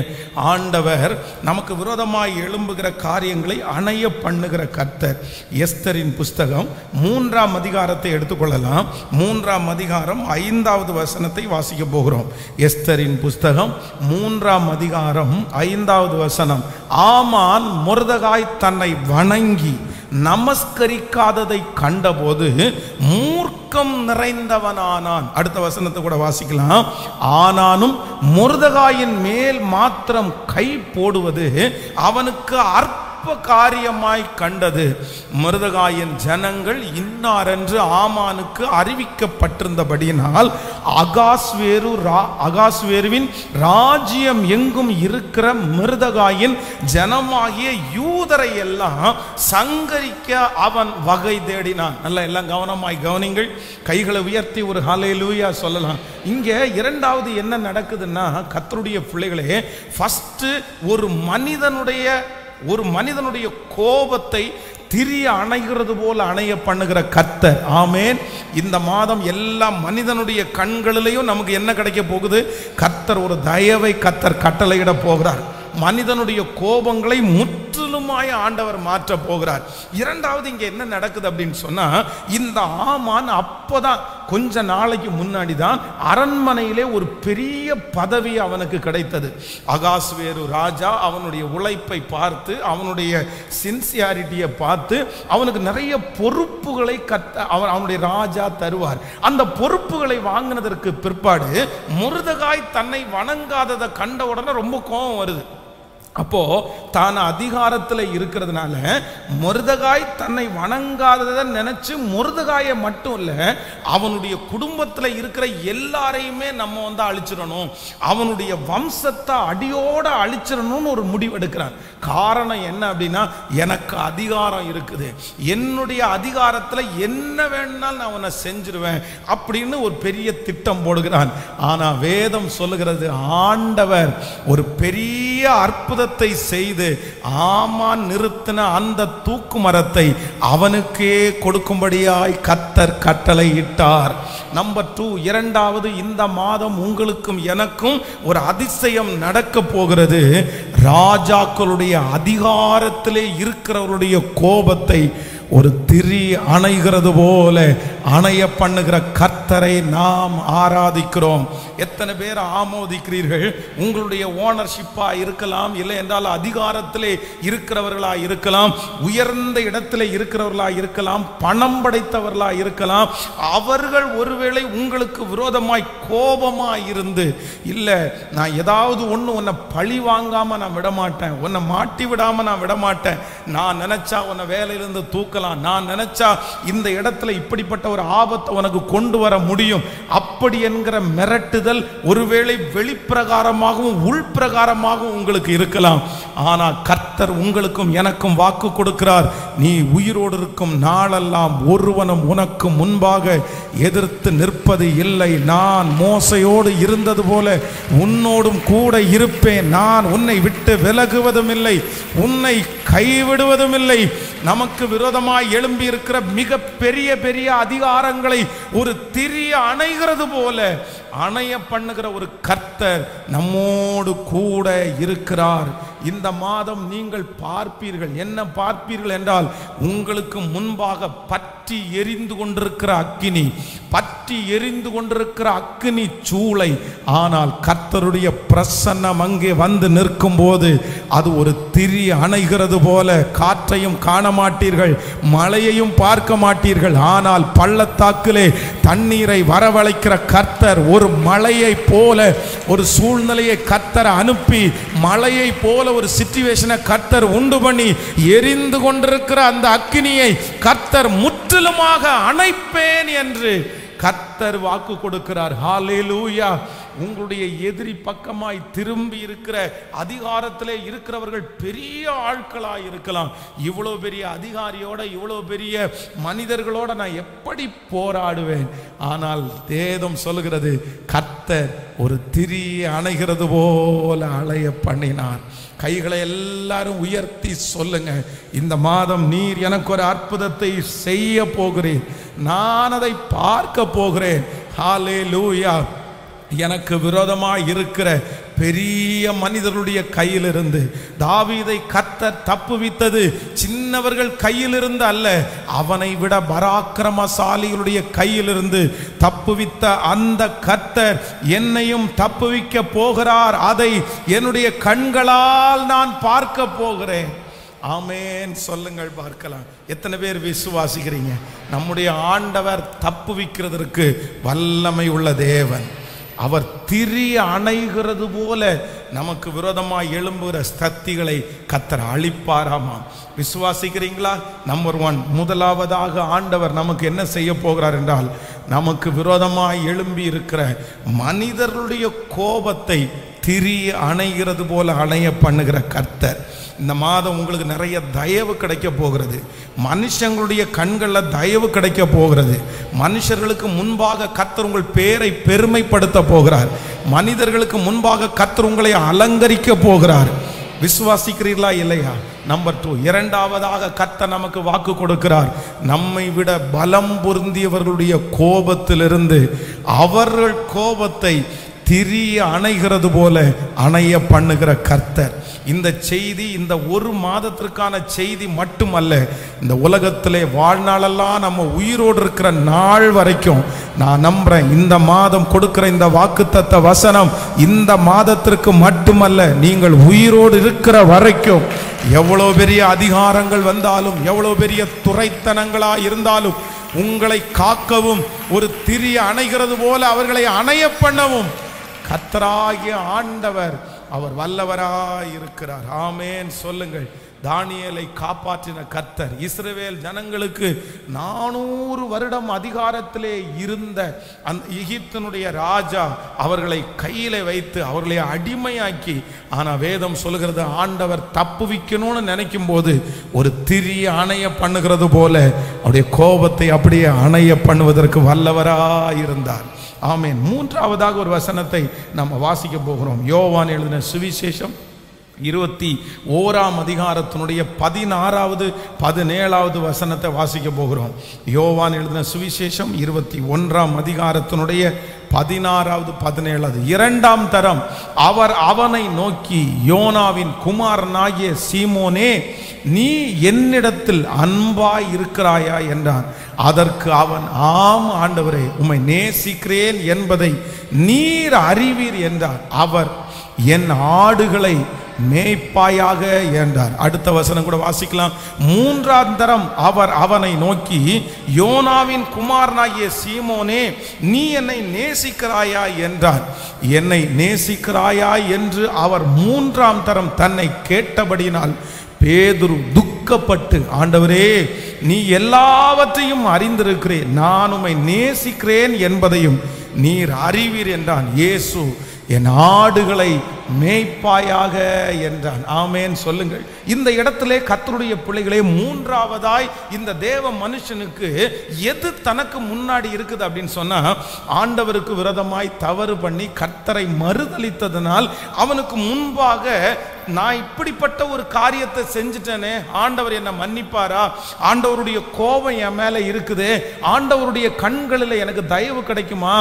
A: ஆண்டவர் நமக்கு விரோதமாய் எழும்புகிற காரியங்களை அணைய பண்ணுகிற கர்த்தர். எஸ்தரின் புஸ்தகம் 3ஆம் அதிகாரத்தை எடுத்துக்கொள்ளலாம். 3ஆம் அதிகாரம் 5வது வசனத்தை வாசிக்க போகிறோம். எஸ்தரின் புஸ்தகம் 3ஆம் அதிகாரம் 5வது வசனம். ஆமான் மொர்தெகாய் தன்னை வணங்கி நமஸ்கரிக்காததை கண்டபோது மூர்க்கம் நிறைந்தவனானான். அடுத்த வசனத்தை கூட வாசிக்கலாம். ஆனாலும் மொர்தெகாயின் மேல் மாத்திரம் கை போடுவது அவனுக்கு அற்ப அற்ப காரியமாய் கண்டது. மொர்தெகாயின் ஜனங்கள் இன்னாரென்று ஆமானுக்கு அறிவிக்கப்பட்டிருந்தபடியினால் அகாஸ்வேருவின் ராஜ்யம் எங்கும் இருக்கிற மொர்தெகாயின் ஜனமாகிய யூதரை எல்லாம் சங்கரிக்க அவன் வகை தேடினான். நல்லா எல்லாம் கவனமாய் கவனிங்கள். கைகளை உயர்த்தி ஒரு ஹல்லேலூயா சொல்லலாம். இங்க இரண்டாவது என்ன நடக்குதுன்னா, கர்த்தருடைய பிள்ளைகளே, ஃபர்ஸ்ட் ஒரு மனிதனுடைய கோபத்தை திரிய அணைகிறது போல அணைய பண்ணுகிற கர்த்தர். ஆமேன். இந்த மாதம் எல்லா மனிதனுடைய கண்களிலையும் நமக்கு என்ன கிடைக்க போகுது? கர்த்தர் ஒரு தயவை கர்த்தர் கட்டளையிட போகிறார். மனிதனுடைய கோபங்களை முற்றிலுமாய் ஆண்டவர் மாற்ற போகிறார். இரண்டாவது இங்க என்ன நடக்குது அப்படின்னு சொன்னா, இந்த ஆமான் அப்பதான் கொஞ்ச நாளைக்கு முன்னாடி தான் அரண்மனையிலே ஒரு பெரிய பதவி அவனுக்கு கிடைத்தது. அகாஸ்வேரு ராஜா அவனுடைய உழைப்பை பார்த்து, அவனுடைய சின்சியாரிட்டியை பார்த்து அவனுக்கு நிறைய பொறுப்புகளை அவனுடைய ராஜா தருவார். அந்த பொறுப்புகளை வாங்கினதற்கு பிற்பாடு மொர்தெகாய் தன்னை வணங்காததை கண்ட உடனே ரொம்ப கோபம் வருது. அப்போ தான் அதிகாரத்தில் இருக்கிறதுனால மொர்தெகாய் தன்னை வணங்காததை நினைச்சு மொர்தெகாயை மட்டும் இல்ல, அவனுடைய குடும்பத்தில் இருக்கிற எல்லாரையுமே நம்ம அழிச்சிடணும், அவனுடைய வம்சத்தை அடியோட அழிச்சிடணும்னு ஒரு முடிவு எடுக்கிறான். காரணம் என்ன அப்படின்னா, எனக்கு அதிகாரம் இருக்குது, என்னுடைய அதிகாரத்தில் என்ன வேணும்னாலும் நான் அவனை செஞ்சிருவேன் அப்படின்னு ஒரு பெரிய திட்டம் போடுகிறான். ஆனா வேதம் சொல்லுகிறது, ஆண்டவர் ஒரு பெரிய அற்புதத்தை செய்து ஆமான் நிறுத்தின அந்த தூக்கு மரத்தை அவனுக்கே கொடுக்கும்படியாய் கர்த்தர் கட்டளை இட்டார். நம்பர் 2, இரண்டாவது, இந்த மாதம் உங்களுக்கும் எனக்கும் ஒரு அதிசயம் நடக்க போகிறது. ராஜாக்களுடைய அதிகாரத்திலே இருக்கிறவருடைய கோபத்தை ஒரு திரி அணைகிறது போல அணைய பண்ணுகிற கர்த்தரை நாம் ஆராதிக்கிறோம். எத்தனை பேர் ஆமோதிக்கிறீர்கள்? உங்களுடைய ஓனர்ஷிப்பா இருக்கலாம், இல்லை என்றால் அதிகாரத்திலே இருக்கிறவர்களா இருக்கலாம், உயர்ந்த இடத்திலே இருக்கிறவர்களா இருக்கலாம், பணம் படைத்தவர்களா இருக்கலாம். அவர்கள் ஒருவேளை உங்களுக்கு விரோதமாய் கோபமாய் இருந்து, இல்லை நான் ஏதாவது ஒன்று உன்னை பழி வாங்காம நான் விடமாட்டேன், உன்னை மாட்டி விடாம நான் விடமாட்டேன், நான் நினைச்சா உன்னை வேலையிலிருந்து தூக்கலாம், நான் நினைச்சா இந்த இடத்துல இப்படிப்பட்ட ஒரு ஆபத்தை உனக்கு கொண்டு வர முடியும், அப்படி என்கிற மிரட்டுதல் ஒருவேளை வெளிப்பிரகாரமாகவும் உள்பிரகாரமாகவும் உங்களுக்கு இருக்கலாம். ஆனால் கர்த்தர் உங்களுக்கும் எனக்கும் வாக்கு கொடுக்கிறார், நீ உயிரோடு இருக்கும் நாளெல்லாம் ஒருவனும் உனக்கு முன்பாக எதிர்த்து நிற்பது இல்லை, நான் மோசையோடு இருந்தது போல உன்னோடும் கூட இருப்பேன், நான் உன்னை விட்டு விலகுவதும் இல்லை, உன்னை கைவிடுவதும் இல்லை. நமக்கு விரோதமாய் எழும்பி இருக்கிற மிக பெரிய பெரிய அதிகாரங்களை ஒரு திரி அணைகிறது போல அணைய பண்ணுகிற ஒரு கர்த்தர் நம்மோடு கூட இருக்கிறார். இந்த மாதம் நீங்கள் பார்ப்பீர்கள். என்ன பார்ப்பீர்கள் என்றால், உங்களுக்கு முன்பாக பற்றி எரிந்து கொண்டிருக்கிற அக்கினி, பற்றி எரிந்து கொண்டிருக்கிற அக்கினி சூளை. ஆனால் கர்த்தருடைய பிரசன்னம் அங்கே வந்து நிற்கும் போது அது ஒரு திரி அணைகிறது போல. காற்றையும் காண மாட்டீர்கள், மழையையும் பார்க்க மாட்டீர்கள். ஆனால் பள்ளத்தாக்கிலே தண்ணீரை வரவழைக்கிற கர்த்தர் ஒரு மழையை போல ஒரு சூழ்நிலையை கர்த்தர் அனுப்பி, மழையை போல ஒரு சிச்சுவேஷனை கர்த்தர் உண்டு பண்ணி எரிந்து கொண்டிருக்கிற அந்த அக்கினியை கர்த்தர் முற்றிலுமாக அணைப்பேன் என்று கர்த்தர் வாக்கு கொடுக்கிறார். ஹல்லேலூயா. உங்களுடைய எதிரி பக்கமாய் திரும்பி இருக்கிற அதிகாரத்திலே இருக்கிறவர்கள் பெரிய ஆட்களாய் இருக்கலாம். இவ்வளோ பெரிய அதிகாரியோட, இவ்வளோ பெரிய மனிதர்களோட நான் எப்படி போராடுவேன்? ஆனால் வேதம் சொல்லுகிறது, கர்த்தர் ஒரு திரி அணைகிறது போல அலைய பண்ணினார். கைகளை எல்லாரும் உயர்த்தி சொல்லுங்க, இந்த மாதம் நீர் எனக்கு ஒரு அற்புதத்தை செய்ய போகிறேன், நான் அதை பார்க்க போகிறேன். ஹல்லேலூயா. எனக்கு விரோதமாய் இருக்கிற பெரிய மனிதர்களுடைய கையிலிருந்து தாவீதை கர்த்தர் தப்புவித்தது சின்னவர்கள் கையிலிருந்து அல்ல, அவனை விட பராக்கிரமசாலிகளுடைய கையிலிருந்து தப்புவித்த அந்த கர்த்தர் என்னையும் தப்புவிக்க போகிறார். அதை என்னுடைய கண்களால் நான் பார்க்க போகிறேன். ஆமேன் சொல்லுங்கள், பார்க்கலாம். எத்தனை பேர் விசுவாசிக்கிறீங்க? நம்முடைய ஆண்டவர் தப்புவிக்கிறதற்கு வல்லமை உள்ள தேவன். அவர் திரி அணைகிறது போல நமக்கு விரோதமாய் எழும்புகிற சக்திகளை கர்த்தர் அழிப்பாராமாம். விசுவாசிக்கிறீங்களா? நம்பர் 1, முதலாவதாக ஆண்டவர் நமக்கு என்ன செய்ய போகிறார் என்றால், நமக்கு விரோதமாய் எழும்பி இருக்கிற மனிதர்களுடைய கோபத்தை திரி அணைகிறது போல அணைய பண்ணுகிற கர்த்தர். இந்த மாதம் உங்களுக்கு நிறைய தயவு கிடைக்க போகிறது. மனுஷங்களுடைய கண்களில் தயவு கிடைக்க போகிறது. மனுஷர்களுக்கு முன்பாக கர்த்தர் உங்கள் பேரை பெருமைப்படுத்த போகிறார். மனிதர்களுக்கு முன்பாக கர்த்தர் உங்களை அலங்கரிக்க போகிறார். விசுவாசிக்கிறீர்களா இல்லையா? நம்பர் 2, இரண்டாவதாக கர்த்தர் நமக்கு வாக்கு கொடுக்கிறார். நம்மை விட பலம் பொருந்தியவர்களுடைய கோபத்திலிருந்து அவர்கள் கோபத்தை திரி அணைகிறது போல அணைய பண்ணுகிற கர்த்தர். இந்த செய்தி இந்த ஒரு மாதத்திற்கான செய்தி மட்டுமல்ல, இந்த உலகத்திலே வாழ்நாளெல்லாம் நம்ம உயிரோடு இருக்கிற நாள் வரைக்கும் நான் நம்புறேன், இந்த மாதம் கொடுக்கிற இந்த வாக்குத்தத்த வசனம் இந்த மாதத்திற்கு மட்டுமல்ல, நீங்கள் உயிரோடு இருக்கிற வரைக்கும் எவ்வளவு பெரிய அதிகாரங்கள் வந்தாலும், எவ்வளவு பெரிய துரைத்தனங்களா இருந்தாலும், உங்களை காக்கவும் ஒரு திரி அணைகிறது போல அவர்களை அணைய பண்ணவும் கர்த்தராகிய ஆண்டவர் அவர் வல்லவராய் இருக்கிறார். ஆமென் சொல்லுங்கள். தானியேலை காப்பாற்றின கர்த்தர், இஸ்ரவேல் ஜனங்களுக்கு 400 வருடம் அதிகாரத்திலே இருந்த அந்த எகிப்தினுடைய ராஜா அவர்களை கையில வைத்து அவர்களை அடிமையாக்கி, ஆனா வேதம் சொல்லுகிறது ஆண்டவர் தப்புவிக்கணும்னு நினைக்கும் போது ஒரு திரி அணைய பண்ணுகிறது போல அவருடைய கோபத்தை அப்படியே அணைய பண்ணுவதற்கு வல்லவராய் இருந்தார். ஆமென். மூன்றாவதாக ஒரு வசனத்தை நம்ம வாசிக்க போகிறோம். யோவான் எழுதின சுவிசேஷம் 21ஆம் அதிகாரத்தினுடைய 16வது 17வது வசனத்தை வாசிக்க போகிறோம். யோவான் எழுதின சுவிசேஷம் 21ஆம் அதிகாரத்தினுடைய 16வது 17வது. 2ஆம் தரம் அவர் அவனை நோக்கி, யோனாவின் குமாரனாகிய சீமோனே, நீ என்னிடத்தில் அன்பாய் இருக்கிறாயா என்றான். அதற்கு அவன், ஆம் ஆண்டவரே, உம்மை நேசிக்கிறேன் என்பதை நீர் அறிவீர் என்றார். அவர், என் ஆடுகளை மேய்ப்பாயாக என்றார். அடுத்த வசனம் கூட வாசிக்கலாம். 3ஆம் தரம் அவர் அவனை நோக்கி, யோனாவின் குமாரனாகிய சீமோனே, நீ என்னை நேசிக்கிறாயா என்றார். என்னை நேசிக்கிறாயா என்று அவர் 3ஆம் தரம் தன்னை கேட்டபடியினால் பேதுரு துக்கப்பட்டு, ஆண்டவரே, நீ எல்லாவற்றையும் அறிந்திருக்கிறேன், நான் உம்மை நேசிக்கிறேன் என்பதையும் நீர் அறிவீர் என்றான். இயேசு, என் ஆடுகளை மேய்ப்பாயாக என்றான். ஆமென் சொல்லுங்கள். இந்த இடத்திலே கர்த்தருடைய பிள்ளைகளே, மூன்றாவதாய் இந்த தேவ மனுஷனுக்கு எது தனக்கு முன்னாடி இருக்குது அப்படின்னு சொன்னா, ஆண்டவருக்கு விரோதமாய் தவறு பண்ணி கர்த்தரை மறுதலித்ததனால் அவனுக்கு முன்பாக நான் இப்படிப்பட்ட ஒரு காரியத்தை செஞ்சுட்டேனே, ஆண்டவர் என்ன மன்னிப்பாரா, ஆண்டவருடைய கோபம் என் மேல இருக்குது, ஆண்டவருடைய கண்களில் எனக்கு தயவு கிடைக்குமா,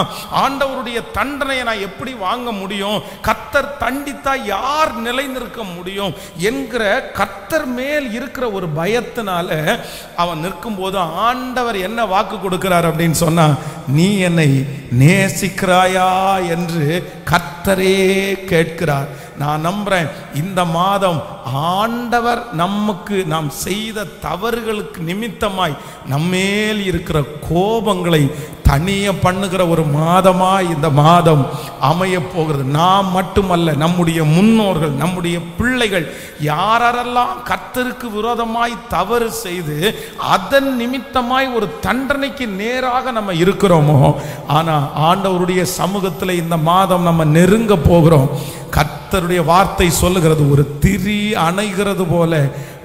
A: ஆண்டவருடைய தண்டனையை நான் எப்படி வாங்க முடியும், கர்த்தர் தண்டித்தா யார் நிலைநிற்க முடியும் என்கிற கர்த்தர் மேல் இருக்கிற ஒரு பயத்தினால அவன் நிற்கும் போது ஆண்டவர் என்ன வாக்கு கொடுக்கிறார் அப்படின்னு சொன்னா, நீ என்னை நேசிக்கிறாயா என்று கர்த்தரே கேட்கிறார். நான் நம்புறேன், இந்த மாதம் ஆண்டவர் நமக்கு நாம் செய்த தவறுகளுக்கு நிமித்தமாய் நம்மேல் இருக்கிற கோபங்களை தனிய பண்ணுகிற ஒரு மாதமாய் இந்த மாதம் அமைய போகிறது. நாம் மட்டுமல்ல, நம்முடைய முன்னோர்கள், நம்முடைய பிள்ளைகள், யாரெல்லாம் கர்த்தருக்கு விரோதமாய் தவறு செய்து அதன் நிமித்தமாய் ஒரு தண்டனைக்கு நேராக நம்ம இருக்கிறோமோ, ஆனா ஆண்டவருடைய சமூகத்தில் இந்த மாதம் நம்ம நெருங்க போகிறோம். கர்த்தருடைய வார்த்தை சொல்லுகிறது, ஒரு திரி அணைகிறது போல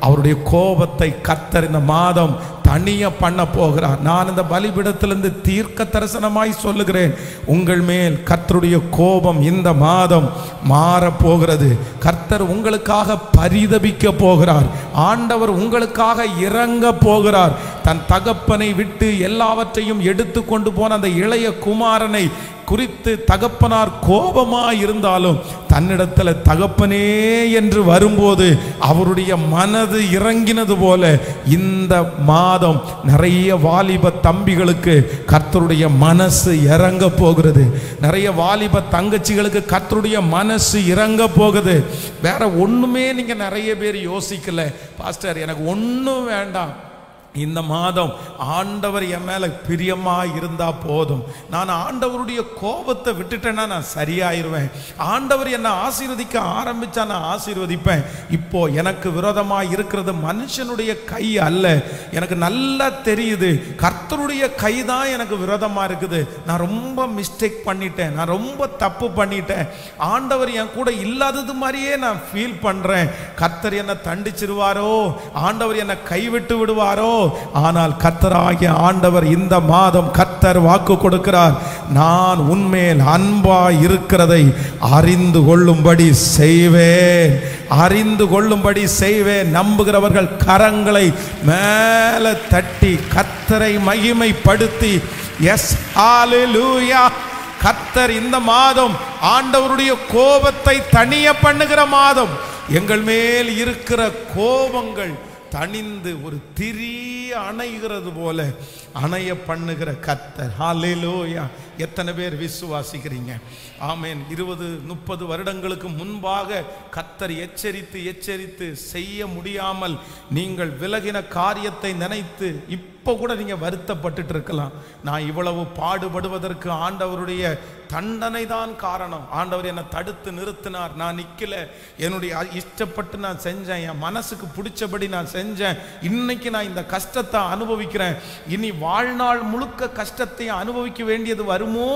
A: அவருடைய கோபத்தை கர்த்தர் இந்த மாதம் தனிய பண்ண போகிறார். நான் இந்த பலிபீடத்திலிருந்து தீர்க்க தரிசனமாய் சொல்லுகிறேன், உங்கள் மேல் கர்த்தருடைய கோபம் இந்த மாதம் மாற போகிறது. கர்த்தர் உங்களுக்காக பரிதபிக்க போகிறார். ஆண்டவர் உங்களுக்காக இறங்க போகிறார். தன் தகப்பனை விட்டு எல்லாவற்றையும் எடுத்து கொண்டு போன அந்த இளைய குமாரனை குறித்து தகப்பனார் கோபமாய் இருந்தாலும் தன்னிடத்தில் தகப்பனே என்று வரும்போது அவருடைய மனது இறங்கினது போல இந்த மாதம் நிறைய வாலிப தம்பிகளுக்கு கர்த்தருடைய மனசு இறங்க போகிறது. நிறைய வாலிப தங்கச்சிகளுக்கு கர்த்தருடைய மனசு இறங்க போகுது. வேற ஒண்ணுமே நீங்க நிறைய பேர் யோசிக்கல, பாஸ்டர் எனக்கு ஒன்றும் வேண்டாம், இந்த மாதம் ஆண்டவர் என் மேல பிரியமா இருந்தா போதும். நான் ஆண்டவருடைய கோபத்தை விட்டுட்டேன்னா நான் சரியாயிருவேன். ஆண்டவர் என்னை ஆசீர்வதிக்க ஆரம்பிச்சா நான் ஆசீர்வதிப்பேன். இப்போ எனக்கு விரோதமா இருக்கிறது மனுஷனுடைய கை அல்ல. எனக்கு நல்லா தெரியுது கர்த்தருடைய கை தான் எனக்கு விரோதமா இருக்குது. நான் ரொம்ப மிஸ்டேக் பண்ணிட்டேன், நான் ரொம்ப தப்பு பண்ணிட்டேன். ஆண்டவர் என் கூட இல்லாதது மாதிரியே நான் ஃபீல் பண்றேன். கர்த்தர் என்னை தண்டிச்சிருவாரோ, ஆண்டவர் என்னை கைவிட்டு விடுவாரோ. ஆனால் கர்த்தராகிய ஆண்டவர் இந்த மாதம் கர்த்தர் வாக்கு கொடுக்கிறார், நான் உன்மேல் அன்பா இருக்கிறதை அறிந்து கொள்ளும்படி செய்வேன், அறிந்து கொள்ளும்படி செய்வேன். நம்புகிறவர்கள் கரங்களை மேல தட்டி கர்த்தரை மகிமைப்படுத்தி எஸ் ஹalleluya. கர்த்தர் இந்த மாதம் ஆண்டவருடைய கோபத்தை தணிய பண்ணுகிற மாதம். எங்கள் மேல் இருக்கிற கோபங்கள் தணிந்து ஒரு திரி அணைகிறது போல அணைய பண்ணுகிற கர்த்தர். ஹalleluya. எத்தனை பேர் விசுவாசிக்கிறீங்க? ஆமென். 20-30 வருடங்களுக்கு முன்பாக கர்த்தர் எச்சரித்து எச்சரித்து செய்ய முடியாமல் நீங்கள் விலகின காரியத்தை நினைத்து இப்போ கூட நீங்க வருத்தப்பட்டுட்டு இருக்கலாம். நான் இவ்வளவு பாடுபடுவதற்கு ஆண்டவருடைய தண்டனை தான் காரணம். ஆண்டவர் என்னை தடுத்து நிறுத்தினார், நான் நிக்கல, என்னுடைய இஷ்டப்பட்டு நான் செஞ்சேன், என் மனசுக்கு பிடிச்சபடி நான் செஞ்சேன், இன்னைக்கு நான் இந்த கஷ்டத்தை அனுபவிக்கிறேன், இனி வாழ்நாள் முழுக்க கஷ்டத்தை அனுபவிக்க வேண்டியது வருமோ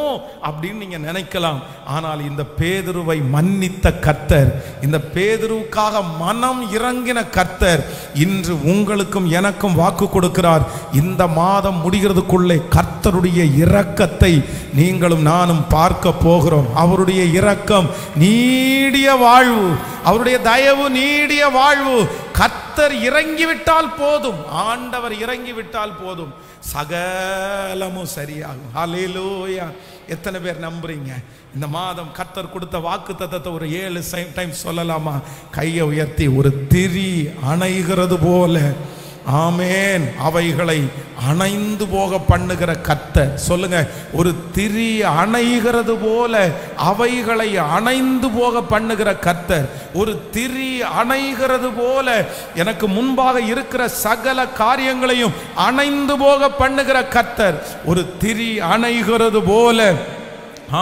A: அப்படின்னு நீங்க நினைக்கலாம். ஆனால் இந்த பேதுருவை மன்னித்த கர்த்தர், இந்த பேதுருவுக்காக மனம் இறங்கின கர்த்தர் இன்று உங்களுக்கும் எனக்கும் வாக்கு கொடுக்கிறார். இந்த மாதம் முடிகிறதுக்குள்ளே கர்த்தருடைய இரக்கத்தை நீங்களும் நானும் பார்க்க போகிறோம். அவருடைய இரக்கம் நீடிய வாழ்வு, அவருடைய தயவு நீடிய வாழ்வு. கர்த்தர் இறங்கிவிட்டால் போதும், ஆண்டவர் இறங்கிவிட்டால் போதும், சகலமும் சரியாகும். ஹalleluya. எத்தனை பேர் நம்புறீங்க? இந்த மாதம் கர்த்தர் கொடுத்த வாக்கு தத்தத்தை ஒரு 7 டைம் சொல்லலாமா? கையை உயர்த்தி. ஒரு திரி அணைகிறது போல, ஆமேன், அவைகளை அணைந்து போக பண்ணுகிற கர்த்தர். சொல்லுங்க, ஒரு திரி அணைகிறது போல அவைகளை அணைந்து போக பண்ணுகிற கர்த்தர். ஒரு திரி அணைகிறது போல எனக்கு முன்பாக இருக்கிற சகல காரியங்களையும் அணைந்து போக பண்ணுகிற கர்த்தர். ஒரு திரி அணைகிறது போல,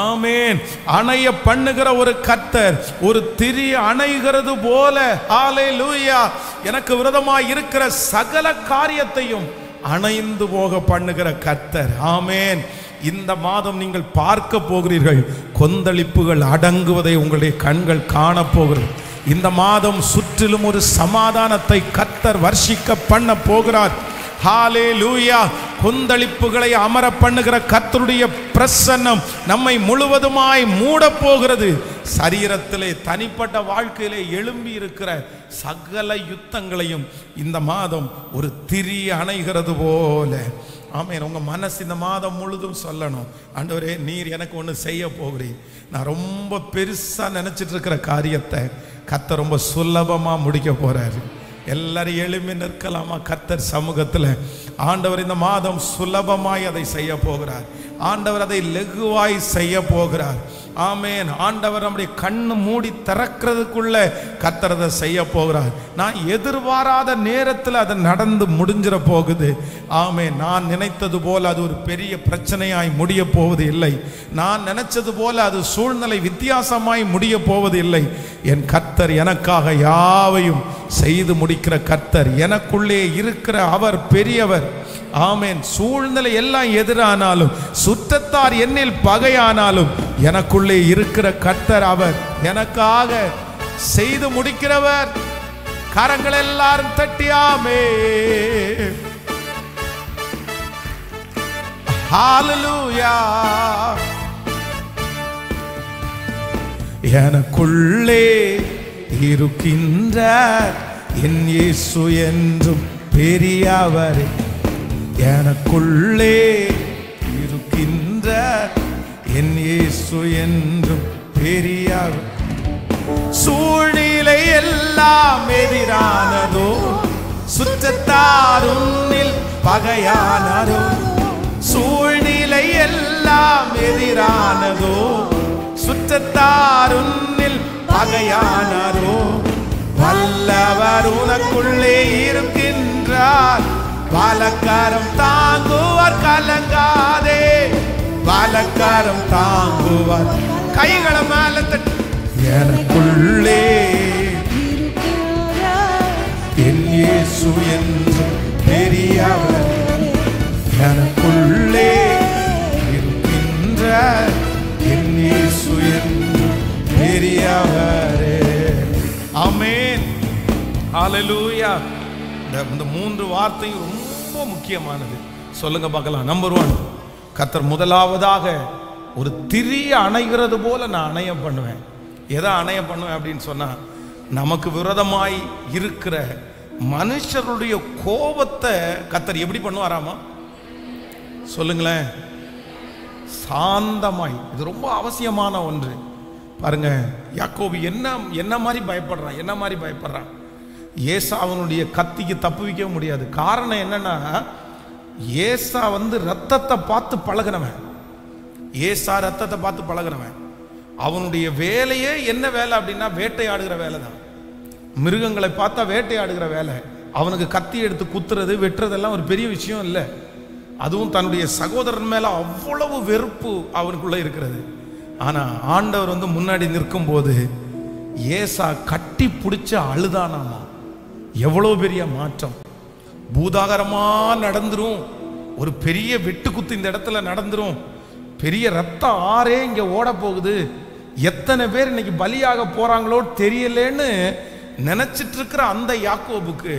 A: ஆமென், அணைய பண்ணுகிற ஒரு கர்த்தர். ஒரு திரி அணைகிறது போல, ஹalleluya, எனக்கு விரோதமாய் இருக்கிற சகல காரியத்தையும் அணைந்து போக பண்ணுகிற கர்த்தர். ஆமென். இந்த மாதம் நீங்கள் பார்க்க போகிறீர்கள், கொந்தளிப்புகள் அடங்குவதை உங்களுடைய கண்கள் காண போகிறது. இந்த மாதம் சுற்றிலும் ஒரு சமாதானத்தை கர்த்தர் வர்ஷிக்க பண்ண போகிறார். ஹalleluya. கொந்தளிப்புகளை அமர பண்ணுகிற கர்த்தருடைய பிரசன்னம் நம்மை முழுவதுமாய் மூட போகிறது. சரீரத்திலே, தனிப்பட்ட வாழ்க்கையிலே எழும்பி இருக்கிற சகல யுத்தங்களையும் இந்த மாதம் ஒரு திரி அணைகிறது போல, ஆமென், உங்க மனசு இந்த மாதம் முழுதும் சொல்லணும், ஆண்டவரே நீர் எனக்கு ஒன்று செய்ய போகிறீர். நான் ரொம்ப பெருசா நினைச்சிட்டு இருக்கிற காரியத்தை கர்த்தர் ரொம்ப சுலபமா முடிக்க போறாரு. எல்லாரும் எழும்பி நிற்கலாமா கர்த்தர் சமூகத்தில்? ஆண்டவர் இந்த மாதம் சுலபமாய் அதை செய்ய போகிறார். ஆண்டவர் அதை லெகுவாய் செய்ய போகிறார். ஆமென். ஆண்டவர் நம்முடைய கண்ணு மூடி திறக்கிறதுக்குள்ள கர்த்தர் அதை செய்ய போகிறார். நான் எதிர்பாராத நேரத்தில் அது நடந்து முடிஞ்சிட போகுது. ஆமென். நான் நினைத்தது போல அது ஒரு பெரிய பிரச்சனையாய் முடிய போவது இல்லை. நான் நினைச்சது போல அது சூழ்நிலை வித்தியாசமாய் முடிய போவது இல்லை. என் கர்த்தர் எனக்காக யாவையும் செய்து முடிக்கிற கர்த்தர். எனக்குள்ளே இருக்கிற அவர் பெரியவர். ஆமென். சூழ்நிலை எல்லாம் எதிரானாலும், சுற்றத்தார் என்னில் பகையானாலும், எனக்குள்ளே இருக்கிற கர்த்தர் அவர் எனக்காக செய்து முடிக்கிறவர். கரங்கள் எல்லாரும் தட்டியாமே. ஹalleluya. எனக்குள்ளே இருக்கின்ற என் இயேசு என்றும் பெரியவரே, எனக்குள்ளே இருக்கின்ற என் இயேசு என்றும் பெரியவர். சூழ்நிலை எல்லாம் எதிரானதோ, சுற்றத்தார் உன்னில் பகையானதோ, சூழ்நிலை எல்லாம் எதிரானதோ, சுற்றத்தார் உன்னில் பகையானதோ, வல்லவர் உனக்குள்ளே இருக்கின்றார், வலக்கரம் தாங்குவார் கலங்காதே, வலக்கரம் தாங்குவார். கைகளை மேல தட்டி எனக்குள்ளே என் இயேசு என்று பெரியவர், எனக்குள்ளே இருக்கின்ற என் இயேசு என்று பெரியவரே. ஆமென், ஹல்லேலூயா. இந்த 3 வார்த்தையும் ரொம்ப முக்கியமானது. சொல்லுங்க பார்க்கலாம். நம்பர் 1, கர்த்தர் முதலாவதாக ஒரு திரி அணைகிறது போல நான் அணைய பண்ணுவேன். எதை அணைய பண்ணுவேன் அப்படின்னு சொன்னா, நமக்கு விரோதமாய் இருக்கிற மனுஷருடைய கோபத்தை கர்த்தர் எப்படி பண்ணுவாராமா? சொல்லுங்களேன். சாந்தமாய். இது ரொம்ப அவசியமான ஒன்று. பாருங்க, யாக்கோபு என்ன மாதிரி பயப்படுறான், என்ன மாதிரி பயப்படுறான். ஏசாவனுடைய கத்திக்கு தப்புவிக்க முடியாது. காரணம் என்னன்னா, ஏசா ரத்தத்தை பார்த்து பழகினவன். ஏசா ரத்தத்தை பார்த்து பழகினவன். அவனுடைய வேலையே என்ன வேலை அப்படின்னா, வேட்டையாடுகிற வேலை தான். மிருகங்களை பார்த்தா வேட்டையாடுகிற வேலை. அவனுக்கு கத்தி எடுத்து குத்துறது வெட்டுறதெல்லாம் ஒரு பெரிய விஷயம் இல்லை. அதுவும் தன்னுடைய சகோதரன் மேல அவ்வளவு வெறுப்பு அவனுக்குள்ள இருக்கிறது. ஆனா ஆண்டவர் முன்னாடி நிற்கும் போது ஏசா கட்டி பிடிச்ச அழுதானாமா. எவ்வளவு பெரிய மாற்றம். பூதாகரமா நடந்துரும். ஒரு பெரிய வெட்டுக்குத்து இந்த இடத்துல நடந்துரும். பெரிய ரத்த ஆறே இங்க ஓட போகுது. எத்தனை பேர் இன்னைக்கு பலியாக போறாங்களோ தெரியலன்னு நினைச்சிட்டு இருக்கிற அந்த யாக்கோபுக்கு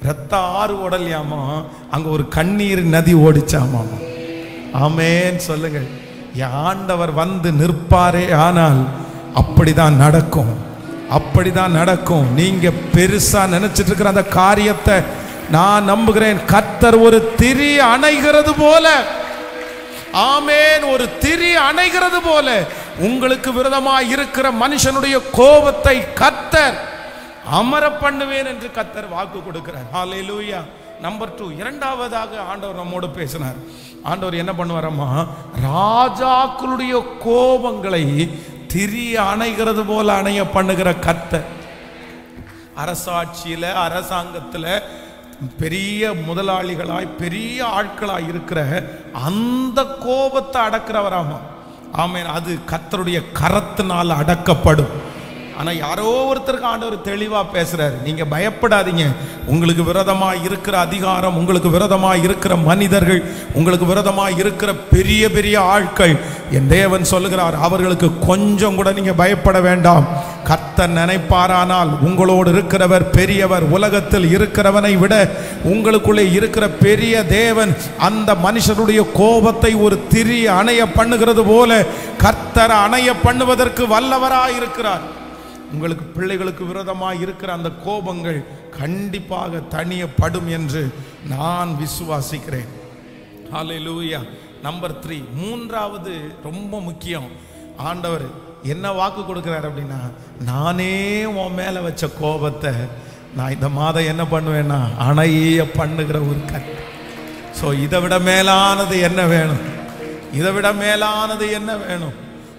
A: ரத்த ஆறு ஓடலையாமா, அங்க ஒரு கண்ணீர் நதி ஓடிச்சாமா. ஆமென் சொல்லுங்க. ஆண்டவர் நிற்பாரே, ஆனால் அப்படிதான் நடக்கும், அப்படிதான் நடக்கும். நீங்க பெருசா நினைச்சிட்டு இருக்கிற அந்த காரியத்தை நான் நம்புகிறேன். கர்த்தர் ஒரு திரி அணைகிறது போல, ஆமென், ஒரு திரி அணைகிறது போல உங்களுக்கு விரோதமாய் இருக்கிற மனுஷனுடைய கோபத்தை கர்த்தர் அமர பண்ணுவேன் என்று கர்த்தர் வாக்கு கொடுக்கிறார். ஹல்லேலூயா. நம்பர் 2, இரண்டாவதாக ஆண்டவர் நம்மோடு பேசினார். ஆண்டவர் என்ன பண்ணுவாரம்மா? ராஜாக்களுடைய கோபங்களை திரி அணைகிறது போல அணைய பண்ணுகிற கர்த்தர். அரசாட்சியில, அரசாங்கத்துல பெரிய முதலாளிகளாய் பெரிய ஆட்களாய் இருக்கிற அந்த கோபத்தை அடக்கிறவராமா. ஆமென். அது கர்த்தருடைய கரத்தினால் அடக்கப்படும். ஆனா யாரோ ஒருத்தருக்கு ஆண்டவர் தெளிவா பேசுறாரு. நீங்க பயப்படாதீங்க. உங்களுக்கு விரோதமா இருக்கிற அதிகாரம், உங்களுக்கு விரோதமா இருக்கிற மனிதர்கள், உங்களுக்கு விரோதமா இருக்கிற பெரிய பெரிய ஆட்கள், என் தேவன் சொல்லுகிறார், அவர்களுக்கு கொஞ்சம் கூட நீங்க பயப்பட வேண்டாம். கர்த்தர் நினைப்பாரானால் உங்களோடு இருக்கிறவர் பெரியவர். உலகத்தில் இருக்கிறவனை விட உங்களுக்குள்ளே இருக்கிற பெரிய தேவன் அந்த மனுஷனுடைய கோபத்தை ஒரு திரி அணைய பண்ணுகிறது போல கர்த்தர் அணைய பண்ணுவதற்கு வல்லவராய் இருக்கிறார். உங்களுக்கு பிள்ளைகளுக்கு விரோதமாக இருக்கிற அந்த கோபங்கள் கண்டிப்பாக தணியப்படும் என்று நான் விசுவாசிக்கிறேன். ஹல்லேலூயா. நம்பர் 3, மூன்றாவது ரொம்ப முக்கியம். ஆண்டவர் என்ன வாக்கு கொடுக்கிறார் அப்படின்னா, நானே உன் மேல வச்ச கோபத்தை நான் இந்த மாதம் என்ன பண்ணுவேன்னா அணைய பண்ணுகிற ஒரு கர்த்தர். ஸோ இதை விட மேலானது என்ன வேணும்? இதை விட மேலானது என்ன வேணும்?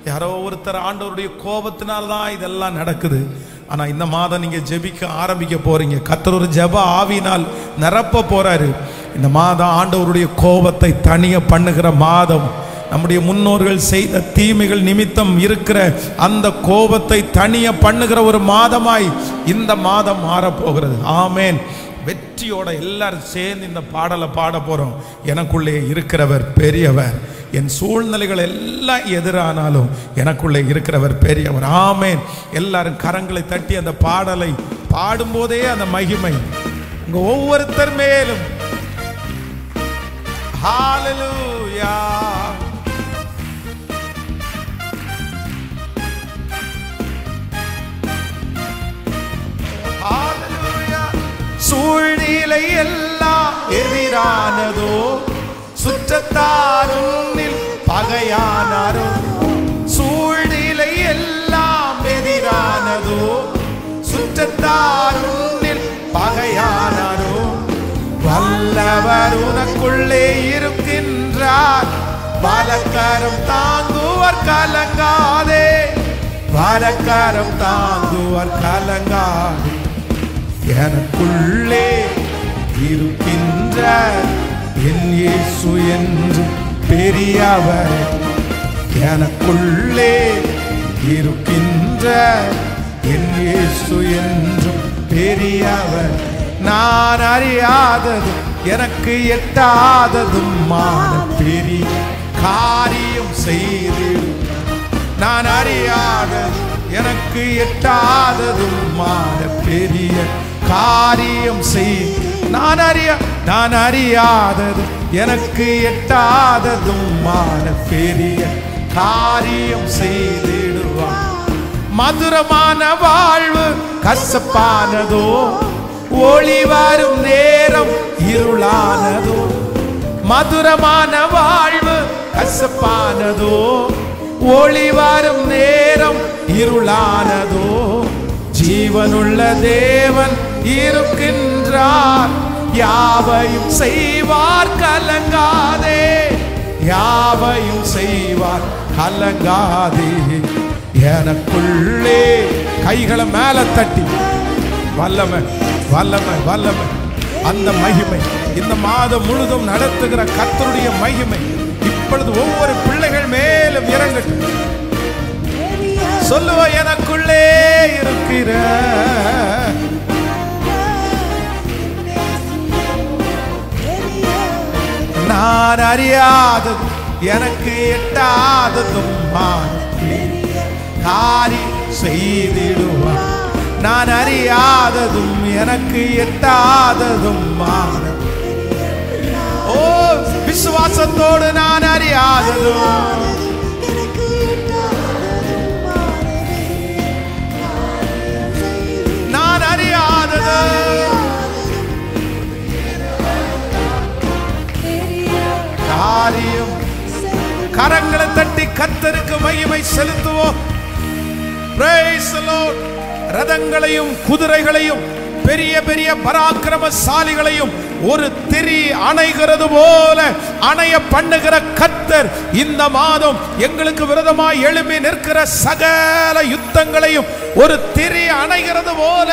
A: யாரோ ஒருத்தர் ஆண்டவருடைய கோபத்தினால்தான் இதெல்லாம் நடக்குது. ஆனா இந்த மாதம் நீங்க ஜெபிக்க ஆரம்பிக்க போறீங்க. கர்த்தர் ஒரு ஜெப ஆவியினால் நிரப்ப போறாரு. இந்த மாதம் ஆண்டவருடைய கோபத்தை தணிய பண்ணுகிற மாதம். நம்முடைய முன்னோர்கள் செய்த தீமைகள் நிமித்தம் இருக்கிற அந்த கோபத்தை தணிய பண்ணுகிற ஒரு மாதமாய் இந்த மாதம் மாறப்போகிறது. ஆமேன். வெற்றியோட எல்லாரும் சேர்ந்து இந்த பாடலை பாட போறோம். எனக்குள்ளே இருக்கிறவர் பெரியவர். என் சூழ்நிலைகள் எல்லாம் எதிரானாலும் எனக்குள்ளே இருக்கிறவர் பெரியவர். ஆமேன். எல்லாரும் கரங்களை தட்டி அந்த பாடலை பாடும்போதே அந்த மகிமை உங்க ஒவ்வொருத்தர் மேலும். ஹல்லேலூயா. சூழ்நிலை எல்லாம் எதிரானதோ, சுற்றத்தாருன்னில் பகையானாரோ. சூழ்நிலை எல்லாம் எதிரானதோ, சுற்றத்தாருன்னில் பகையானாரோ. வல்லவர் உனக்குள்ளே இருக்கின்றார். வலக்கரம் தாங்குவர் கலங்காதே. வலக்கரம் தாங்குவர் கலங்காதே. எனக்குள்ளே இருக்கின்ற என் இயேசு என்று பெரியவர், எனக்குள்ளே இருக்கின்ற என் இயேசு என்றும் பெரியவர். நான் அறியாததும் எனக்கு எட்டாததும் பெரிய காரியம் செய்திடும். நான் அறியாதது எனக்கு எட்டாததும் பெரிய காரியம் செய். நான் அறியாதது எனக்கு எட்டாததும் பெரிய காரியம் செய்திடுவான். மதுரமான வாழ்வு கசப்பானதோ, ஒளி வரும் நேரம் இருளானதோ. மதுரமான வாழ்வு கசப்பானதோ, ஒளி வரும் நேரம் இருளானதோ. ஜீவனுள்ள தேவன் இருக்கின்றார், யாவையும் செய்வார் கலங்காதே. யாவையும் செய்வார் கலங்காதே. எனக்குள்ளே கைகளை மேல தட்டி வல்லமை வல்லமை வல்லமை, அந்த மகிமை இந்த மாதம் முழுதும் நடத்துகிற கர்த்தருடைய மகிமை இப்பொழுது ஒவ்வொரு பிள்ளைகள் மேலும் இறங்கட்டும். சொல்லுவ, எனக்குள்ளே இருக்கிற நான் அறியாததும் எனக்கு எட்டாததும் காரியம் செய்திடுவார். நான் அறியாததும் எனக்கு எட்டாததும் ஓ விசுவாசத்தோடு நான் அறியாததும் நான் அறியாதது காரியம். கரங்களை தட்டி கர்த்தருக்கு மகிமை செலுத்துவோம். Praise the Lord. ரதங்களையும் குதிரைகளையும் பெரிய பெரிய பராக்கிரமசாலிகளையும் ஒரு திரி அணைகிறது போல அணைய பண்ணுகிற கர்த்தர் இந்த மாதம் எங்களுக்கு விரோதமாய் எழும்பி நிற்கிற சகல யுத்தங்களையும் ஒரு திரி அணைகிறது போல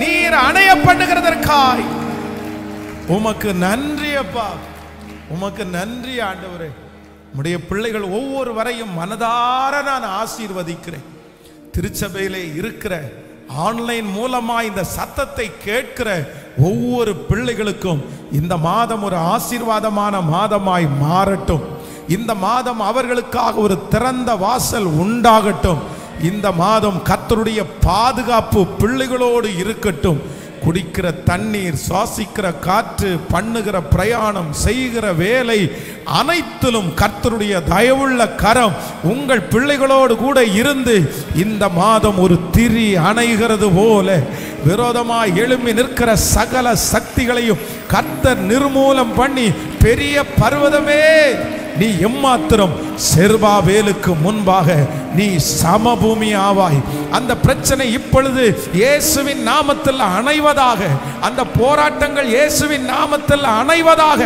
A: நீர் அணைய பண்ணுகிறதற்காய் உமக்கு நன்றி அப்பா. உமக்கு நன்றி ஆண்டவரே. உம்முடைய பிள்ளைகள் ஒவ்வொருவரையும் மனதார நான் ஆசீர்வதிக்கிறேன். திருச்சபையிலே இருக்கிற ஆன்லைன் மூலமா இந்த சத்தத்தை கேட்கிற ஒவ்வொரு பிள்ளைகளுக்கும் இந்த மாதம் ஒரு ஆசீர்வாதமான மாதமாய் மாறட்டும். இந்த மாதம் அவர்களுக்காக ஒரு திறந்த வாசல் உண்டாகட்டும். இந்த மாதம் கர்த்தருடைய பாதுகாப்பு பிள்ளைகளோடு இருக்கட்டும். குடிக்கிற தண்ணீர், சுவாசிக்கிற காற்று, பண்ணுகிற பிரயாணம், செய்கிற வேலை அனைத்திலும் கர்த்தருடைய தயவுள்ள கரம் உங்கள் பிள்ளைகளோடு கூட இருந்து இந்த மாதம் ஒரு திரி அணைகிறது போல விரோதமாய் எழும்பி நிற்கிற சகல சக்திகளையும் கர்த்தர் நிர்மூலம் பண்ணி பெரிய பர்வதமே நீ எம்மாத்திரம் செருபாபேலுக்கு முன்பாக நீ சமபூமி ஆவாய். அந்த பிரச்சனை இப்பொழுது இயேசுவின் நாமத்தில் அணைவதாக, அந்த போராட்டங்கள் இயேசுவின் நாமத்தில் அணைவதாக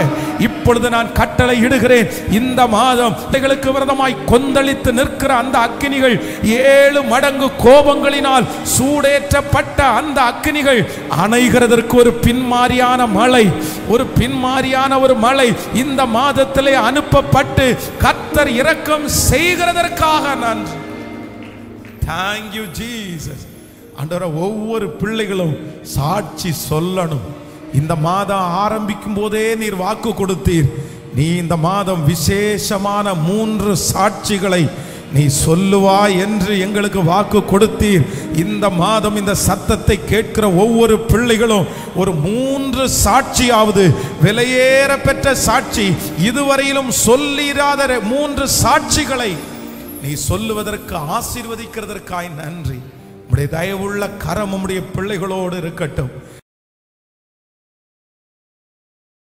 A: இப்பொழுது நான் கட்டளை இடுகிறேன். இந்த மாதம் பிள்ளைகளுக்கு விரோதமாய் கொந்தளித்து நிற்கிற அந்த அக்கினிகள் 7 மடங்கு கோபங்களினால் சூடேற்றப்பட்ட அந்த அக்கினிகள் அணைகிறதற்கு ஒரு பின்மாரியான மழை, ஒரு பின்மாரியான ஒரு மழை இந்த மாதத்திலே அனுப்பப்பட்டு கர்த்தர் இரக்கம் செய்கிறதற்காக நன்றி. Thank you Jesus. ஆண்டவரே, ஒவ்வொரு பிள்ளைகளும் சாட்சி சொல்லணும். இந்த மாதம் ஆரம்பிக்கும் போதே நீர் வாக்கு கொடுத்தீர். நீ இந்த மாதம் விசேஷமான 3 சாட்சிகளை நீ சொல்லுவாய் என்று எங்களுக்கு வாக்கு கொடுத்தீர். இந்த மாதம் இந்த சத்தத்தை கேட்கிற ஒவ்வொரு பிள்ளைகளும் ஒரு 3 சாட்சியாவது, விலையேற பெற்ற சாட்சி, இதுவரையிலும் சொல்லிராத 3 சாட்சிகளை நீ சொல்லுவதற்கு ஆசீர்வதிக்கிறதற்காய் நன்றி. உம்முடைய தயவுள்ள கரம் உம்முடைய பிள்ளைகளோடு இருக்கட்டும்.